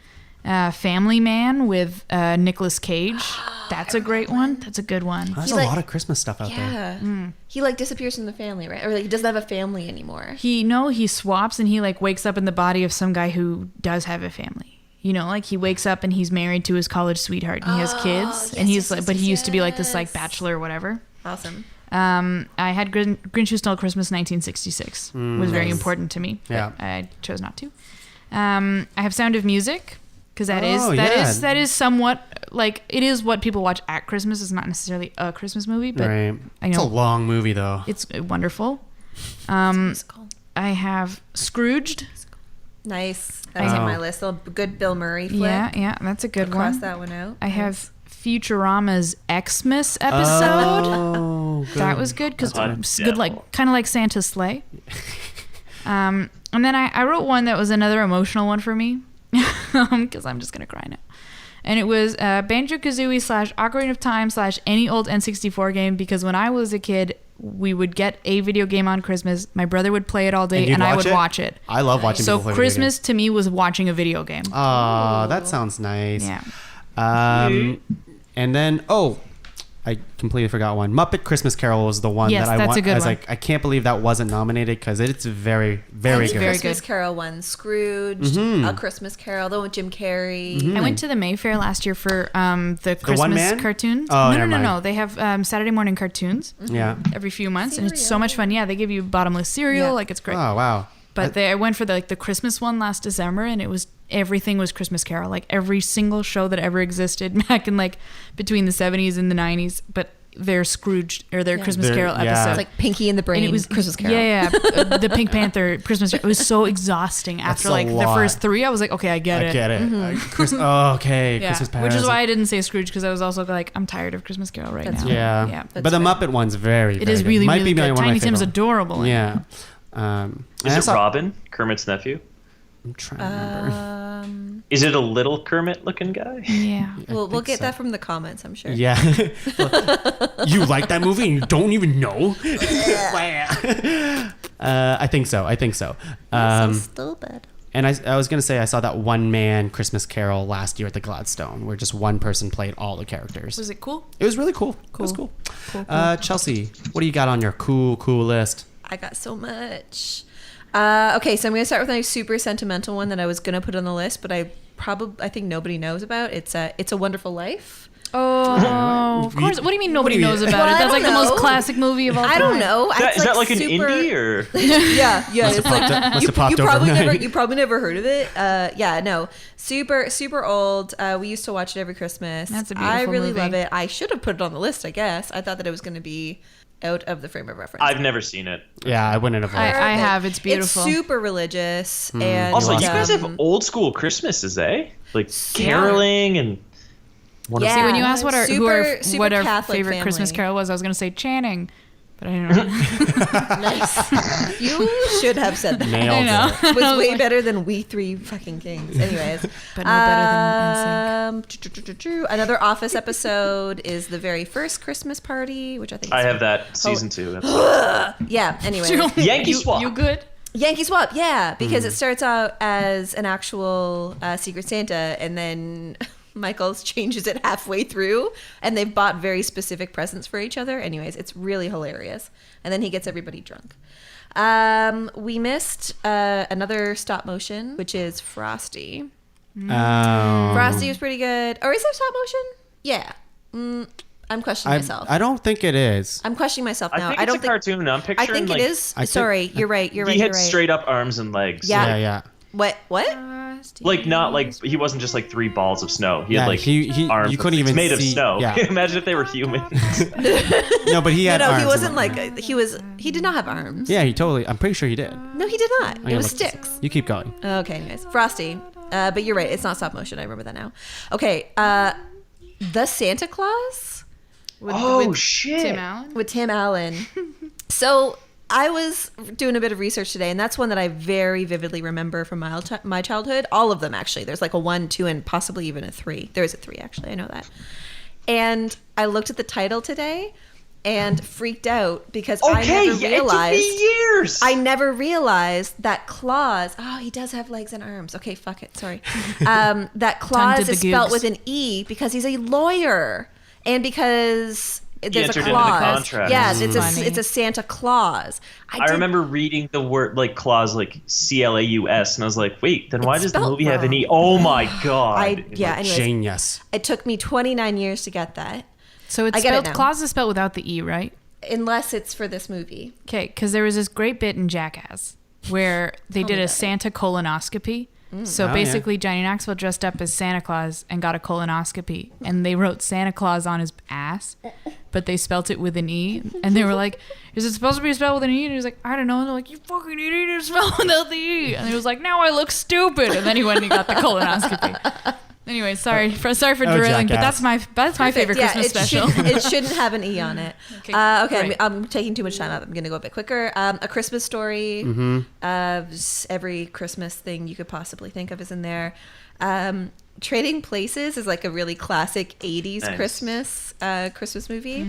Family Man with Nicolas Cage. That's a great one. That's a good one. There's He, a like- lot of Christmas stuff out there. Yeah. He like disappears from the family, right? Or like he doesn't have a family anymore. He swaps and he like wakes up in the body of some guy who does have a family. You know, like he wakes up and he's married to his college sweetheart and he has kids and he's like, but he used to be like this like bachelor or whatever. Awesome. I had Grinch Who Stole Christmas 1966 was very important to me. Yeah. But I chose not to. I have Sound of Music because that is somewhat like it is what people watch at Christmas. It's not necessarily a Christmas movie, but Right. I It's a know long movie though. it's wonderful. Musical. I have Scrooged. Nice. That's on my list. A good Bill Murray flick. Yeah, that's a good Cross one. that one out. I have Futurama's Xmas episode. Oh, good. That was good because God it's good, devil. like kind of like Santa's sleigh. And then I wrote one that was another emotional one for me because I'm just gonna cry now. And it was Banjo-Kazooie / Ocarina of Time / any old N64 game because when I was a kid, we would get a video game on Christmas. My brother would play it all day, you'd and I would watch it. I love watching So people play video Christmas to me was watching a video game. games. Oh, that sounds nice. Yeah. And then I completely forgot one. Muppet Christmas Carol was the one Yes, that I that's want. a good I was one. like, I can't believe that wasn't nominated because it's very, very Any good. Very Christmas good. Carol one. Scrooge, A Christmas Carol, the one with Jim Carrey. I went to the Mayfair last year for the one Christmas man? cartoons. Oh, no, never no, no, mind. no. They have Saturday morning cartoons Yeah. every few months, and it's so much fun. Yeah, they give you bottomless cereal. Yeah. Like it's great. Oh wow. But I went for the Christmas one last December, and it was everything was Christmas Carol. Like every single show that ever existed back in like between the 70s and the 90s. But their Scrooge or their Christmas They're- Carol yeah. episode. It's like Pinky and the Brain. And it was Christmas Carol. Yeah, the Pink Panther Christmas. It was so exhausting. After a like the lot. first three, I was like, okay, I get it. I get it. Okay. Yeah, Christmas which is Parasite. why I didn't say Scrooge because I was also like, I'm tired of Christmas Carol right That's now. Yeah. yeah. But the fair. Muppet one's very, It very is good. really, Might really be good. one of my Tiny Tim's favorite. adorable. in it. Yeah. And I Is it saw- Robin, Kermit's nephew? I'm trying to remember. Is it a little Kermit looking guy? Yeah. We'll think get so. that from the comments, I'm sure. Yeah. You like that movie and you don't even know? I think so. So stupid. And I was going to say I saw that one man Christmas Carol last year at the Gladstone where just one person played all the characters. Was it cool? It was really cool. It was cool. Chelsea, what do you got on your cool list? I got so much. Okay, so I'm going to start with my super sentimental one that I was going to put on the list, but I think nobody knows about. It's a Wonderful Life. Oh, of course. What do you mean nobody knows about Well, it? I That's like don't the most know. classic movie of all time. I don't know. Is that like an super- indie or? Yeah. It's like must you have popped probably overnight. you probably never heard of it. Yeah, no, super old. We used to watch it every Christmas. That's a I beautiful really movie. love it. I should have put it on the list. I guess I thought that it was going to be out of the frame of reference. I've never seen it. Yeah, I wouldn't have. I have. It's beautiful. It's super religious and Also, you awesome. guys have old school Christmases, eh? Like caroling and. Yeah. See, when you asked what our Super Catholic favorite Christmas family. Carol was, I was going to say Channing, but I didn't know. Nice. You should have said that. Nailed I know. it. It was way better than We Three fucking Kings. Anyways, But no better than another Office episode is the very first Christmas party, which I think I is have that season 2. yeah. Anyway, Yankee Swap. You good? Yankee Swap, yeah, because it starts out as an actual Secret Santa, and then Michaels changes it halfway through, and they've bought very specific presents for each other. Anyways, it's really hilarious, and then he gets everybody drunk. We missed another stop motion, which is Frosty. Frosty was pretty good. Or is there stop motion? Yeah. I'm questioning myself. I don't think it is. I'm questioning myself now. I think it's don't a cartoon. I'm I picturing think like it is. I think- Sorry, you're right. You're right. he You're had right. straight up arms and legs. Yeah. Yeah. What? Like not like he wasn't just like 3 balls of snow. He Yeah, had like he- arms. you couldn't it's even made see- of snow. yeah. Imagine if they were human. No, but he had No, arms. he wasn't and- he did not have arms. Yeah, he totally. I'm pretty sure he did. No, he did not. Yeah, It was look- sticks. You keep going. Okay, anyways. Frosty. But you're right. It's not stop motion. I remember that now. Okay. The Santa Claus Oh shit! Tim Allen? with Tim Allen. So I was doing a bit of research today, and that's one that I very vividly remember from my childhood. All of them, actually. There's like a 1, 2, and possibly even a 3. There is a 3, actually. I know that. And I looked at the title today and freaked out because I never realized. It took me years. I never realized that Claus. Oh, he does have legs and arms. Okay, fuck it. Sorry. That Claus did the is spelled goobs. with an E because he's a lawyer. and because there's entered a into the clause. contract. Yes, Funny. it's a Santa Claus. I remember reading the word like clause like CLAUS, and I was like, wait, then why It's does the spelled movie have an wrong. E? Oh my god! Anyways, Genius. it took me 29 years to get that, So it's I get it spelled, now. clause is spelled without the E, right? unless it's for this movie. Okay, because there was this great bit in Jackass where they Tell did me a about it. Santa colonoscopy. So Oh, yeah. basically, Johnny Knoxville dressed up as Santa Claus and got a colonoscopy, and they wrote Santa Claus on his ass, but they spelt it with an E, and they were like, "Is it supposed to be spelled with an E?" And he was like, "I don't know." And they're like, "You fucking idiot! It's spelled without the E." And he was like, "Now I look stupid." And then he went and he got the colonoscopy. Anyway, sorry for derailing, but Jackass. that's my favorite Yeah, Christmas special. It shouldn't have an E on it. Okay, Okay, great. I'm taking too much time up. I'm going to go a bit quicker. A Christmas Story. Just every Christmas thing you could possibly think of is in there. Trading Places is like a really classic 80s Nice. Christmas movie.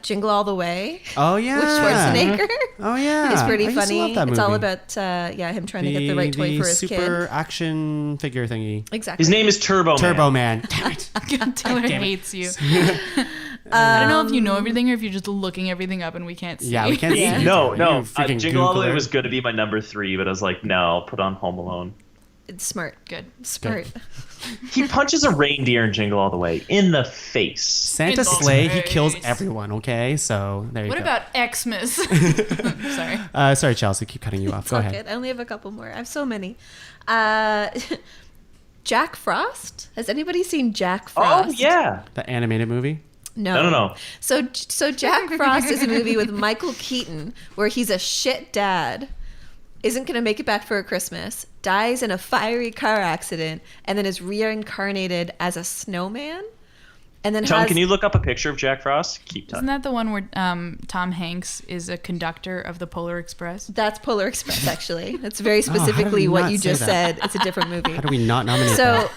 Jingle All the Way Oh yeah. with Schwarzenegger. Oh yeah. It's pretty I used to funny. love that It's all movie. about him trying to get the right toy the for his super kid. action figure thingy. Exactly. His name is Turbo Man. Turbo Man. Damn it. Taylor hates you. I don't know if you know everything or if you're just looking everything up and we can't see. Yeah, we can't Yeah. see. No, You no. freaking Jingle All the Way Googler. was going to be my number 3, but I was like, no, I'll put on Home Alone. It's smart. Good. Smart. He punches a reindeer in Jingle All the Way in the face. Santa It's Sleigh, he nice. kills everyone, okay? So there you What go. about Xmas? Sorry. Sorry, Chelsea, keep cutting you off. Go All ahead. good. I only have a couple more. I have so many. Jack Frost. Has anybody seen Jack Frost? Oh, yeah. The animated movie? No. So Jack Frost is a movie with Michael Keaton where he's a shit dad, isn't going to make it back for a Christmas, dies in a fiery car accident, and then is reincarnated as a snowman. And then Tom, has can you look up a picture of Jack Frost? Keep Isn't talking. that the one where Tom Hanks is a conductor of the Polar Express? that's Polar Express actually. That's very how did specifically we what not you say just that? said. It's a different movie. How do we not nominate that?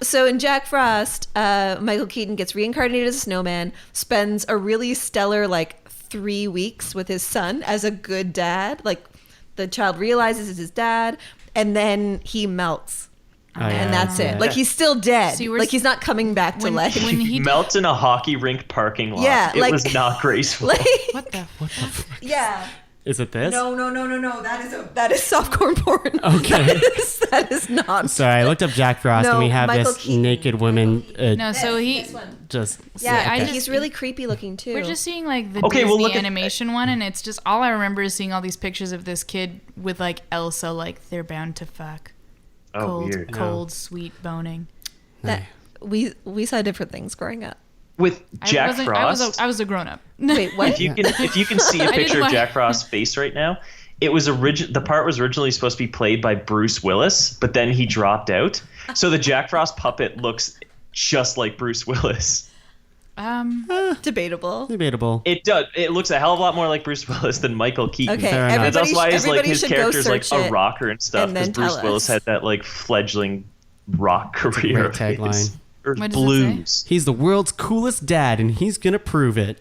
So in Jack Frost, Michael Keaton gets reincarnated as a snowman, spends a really stellar 3 weeks with his son as a good dad. Like the child realizes it's his dad, and then he melts. Oh, yeah, And that's yeah. it. Like he's still dead. See, we're Like he's not coming back to When, life. when he Melts in a hockey rink parking lot. Yeah, it like- was not graceful. Like, what the yeah. Is it this? No. That is softcore porn. Okay. that is not. Sorry, I looked up Jack Frost No, and we have Michael this Keaton. naked woman no? So he This one. just... Yeah, I just- he's really creepy looking too. we're just seeing like the Okay, well, Disney look at- animation one, and it's just all I remember is seeing all these pictures of this kid with like Elsa, like they're bound to fuck. Oh, weird. Cold, sweet boning. that we saw different things growing up. With Jack I Frost, was a grown up. Wait, what? if you can see a I didn't picture of like- Jack Frost's face right now, it was the part was originally supposed to be played by Bruce Willis, but then he dropped out. So the Jack Frost puppet looks just like Bruce Willis. Debatable. Debatable. It does. It looks a hell of a lot more like Bruce Willis than Michael Keaton. Okay, Fair enough. And that's why everybody his should go character's like search a it rocker and stuff, and because then Bruce tell Willis us. had that like fledgling rock career. great tagline. Or What does it blues. He's the world's coolest dad, and he's gonna prove it.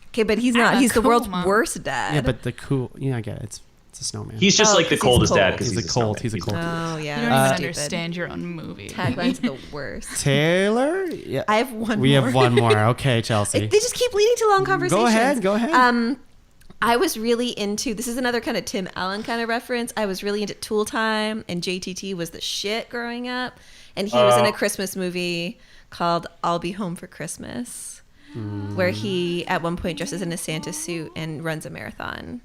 Okay, but he's not. He's the cool, world's Mom. worst dad. Yeah, but the cool... Yeah, I get it. It's a snowman. He's just Oh, like the 'cause he's coldest dad cold. because He's a cold. He's a cold. Oh yeah. You don't that's even stupid. understand your own movie. Tagline's the worst. Taylor? Yeah. I have one. We more. have one more. Okay, Chelsea. They just keep leading to long conversations. Go ahead. I was really into, this is another kind of Tim Allen kind of reference. I was really into Tool Time, and JTT was the shit growing up. And he was in a Christmas movie called I'll Be Home for Christmas, where he at one point dresses in a Santa suit and runs a marathon.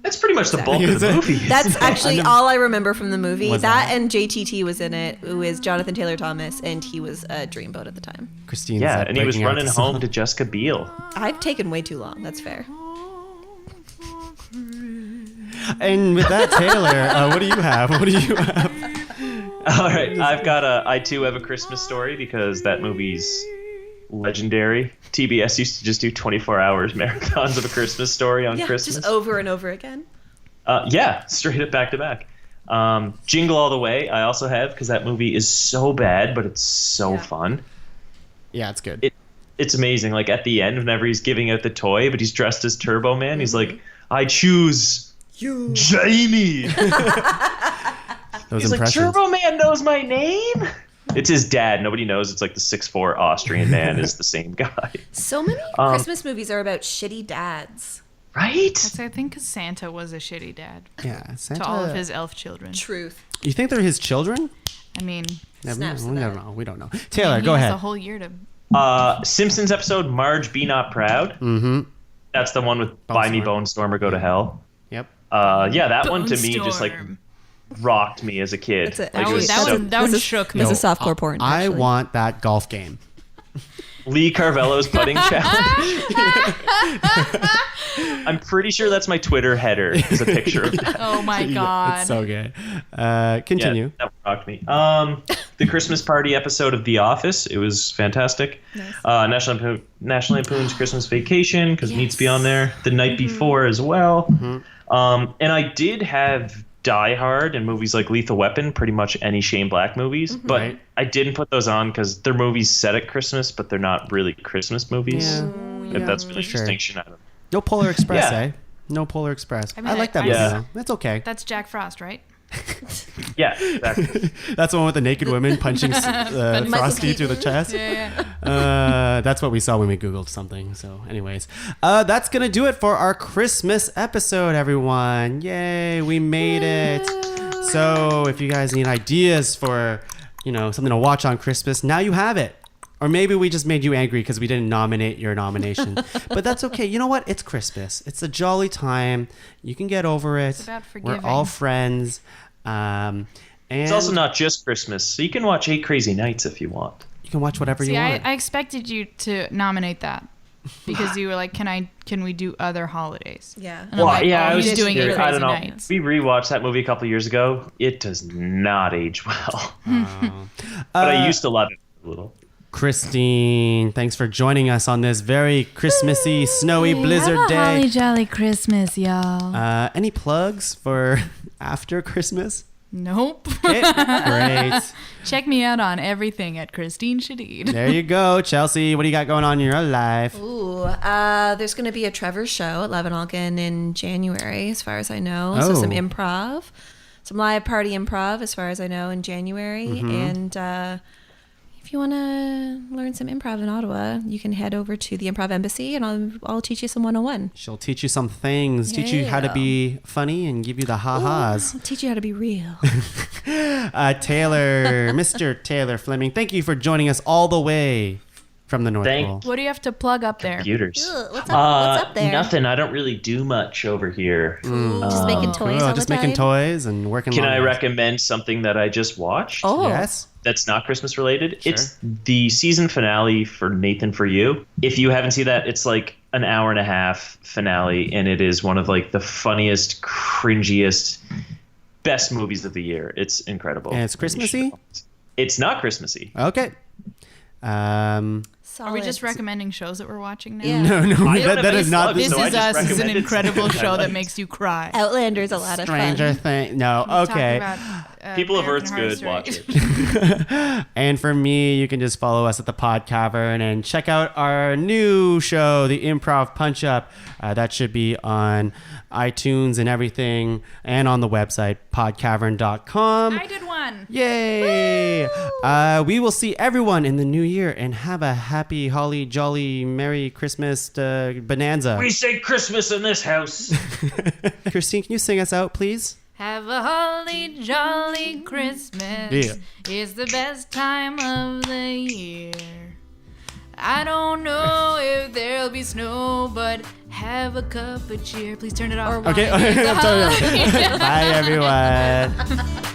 That's pretty much the bulk of the movie. That's actually all I remember from the movie. Was That that? and JTT was in it, who is Jonathan Taylor Thomas, and he was a dreamboat at the time. Christine. Yeah, and he was running home to Jessica Biel. I've taken way too long. That's fair. And with that, Taylor, what do you have? What do you have? All right, I too have a Christmas Story because that movie's legendary. TBS used to just do 24 hours marathons of A Christmas Story on Yeah, Christmas. just over and over again. Yeah, straight up back to back. Jingle All the Way I also have because that movie is so bad, but it's so Yeah. fun. Yeah, it's good. It's amazing. Like at the end, whenever he's giving out the toy, but he's dressed as Turbo Man, he's like, I choose You. Jamie. Those He's like, impressions. Turbo Man knows my name? It's his dad. Nobody knows. It's like the 6'4" Austrian man is the same guy. So many Christmas movies are about shitty dads. Right? That's, I think, because Santa was a shitty dad Yeah, Santa. to all of his elf children. Truth. You think they're his children? I mean, Snaps we to never that. know. We don't know. Taylor, he go has ahead. a whole year to. Simpsons episode Marge Be Not Proud. Mm-hmm. That's the one with Buy Me Bone Storm or Go to Hell. Yep. Yeah, that one to me just like Bonestorm. rocked me as a kid. That's it. Like, it Actually, was that so- one- that one shook me. It's a softcore porn. I actually. want that golf game. Lee Carvello's putting challenge. I'm pretty sure that's my Twitter header. Is a picture of that. Oh my god. It's so good. Continue. Yeah, that rocked me. The Christmas party episode of The Office. It was fantastic. National Lampoon's Christmas Vacation because it needs to be on there. The Night Before as well. And I did have Die Hard and movies like Lethal Weapon, pretty much any Shane Black movies. But Right. I didn't put those on because they're movies set at Christmas, but they're not really Christmas movies. Yeah. If that's really for a sure. distinction. I don't know. No Polar Express, Yeah. eh? No Polar Express. I, mean, like that I- movie. Yeah. though. That's okay. That's Jack Frost, right? Yeah, exactly. That's the one with the naked women punching Michael Frosty through the Keaton. chest. Yeah. That's what we saw when we Googled something. So, anyways, that's going to do it for our Christmas episode, everyone. Yay, we made it. So, if you guys need ideas for, something to watch on Christmas, now you have it. Or maybe we just made you angry because we didn't nominate your nomination. But that's okay. You know what? It's Christmas. It's a jolly time. You can get over it. It's about We're forgiving. all friends. And It's also not just Christmas, so you can watch 8 Crazy Nights if you want. you can watch whatever See, you want. I expected you to nominate that because you were like, can we do other holidays? Yeah. And I'm like, yeah, oh, I was he's doing scared. it I crazy don't know. nights. We rewatched that movie a couple years ago. It does not age well, but I used to love it a little. Kristine, thanks for joining us on this very Christmassy, snowy blizzard day. jolly Christmas, y'all. Any plugs for after Christmas? Nope. Okay, great. Check me out on everything at Kristine Shadid. There you go, Chelsea. What do you got going on in your life? Ooh, there's going to be a Trevor show at Levenalkin in January, as far as I know. So Oh. some improv, some live party improv, as far as I know, in January. Mm-hmm. And if you want to learn some improv in Ottawa, you can head over to the Improv Embassy, and I'll teach you some 101. She'll teach you some things, teach you how to be funny and give you the ha-has. I'll teach you how to be real. Taylor, Mr. Taylor Fleming, thank you for joining us all the way from the North Thank Pole. What do you have to plug up there? Computers. What's up there? Nothing. I don't really do much over here. Just making toys all Just the time? making toys and working Can I long hours. recommend something that I just watched? Oh. Yes. That's not Christmas related. It's the season finale for Nathan For You. If you haven't seen that, it's like an hour and a half finale, and it is one of like the funniest, cringiest, best movies of the year. It's incredible. And it's Christmassy? It's not Christmassy. Okay. Are we just recommending shows that we're watching now? Yeah. No, don't that have is any not plugs, This so I Is just Us is an recommended incredible something I show that liked. makes you cry. Outlander's a lot of Stranger fun. Thing. No, Talk okay. about, People of American Earth's Horror good. Story. Watch it. And for me, you can just follow us at the Pod Cavern and check out our new show, the Improv Punch Up. That should be on iTunes and everything, and on the website podcavern.com. I did one. Yay! We will see everyone in the new year, and have a happy, holly, jolly, merry Christmas bonanza. We say Christmas in this house. Kristine, can you sing us out, please? Have a holly jolly Christmas. Yeah. It's the best time of the year. I don't know if there'll be snow, but have a cup of cheer. Please turn it off. Okay. Bye, everyone.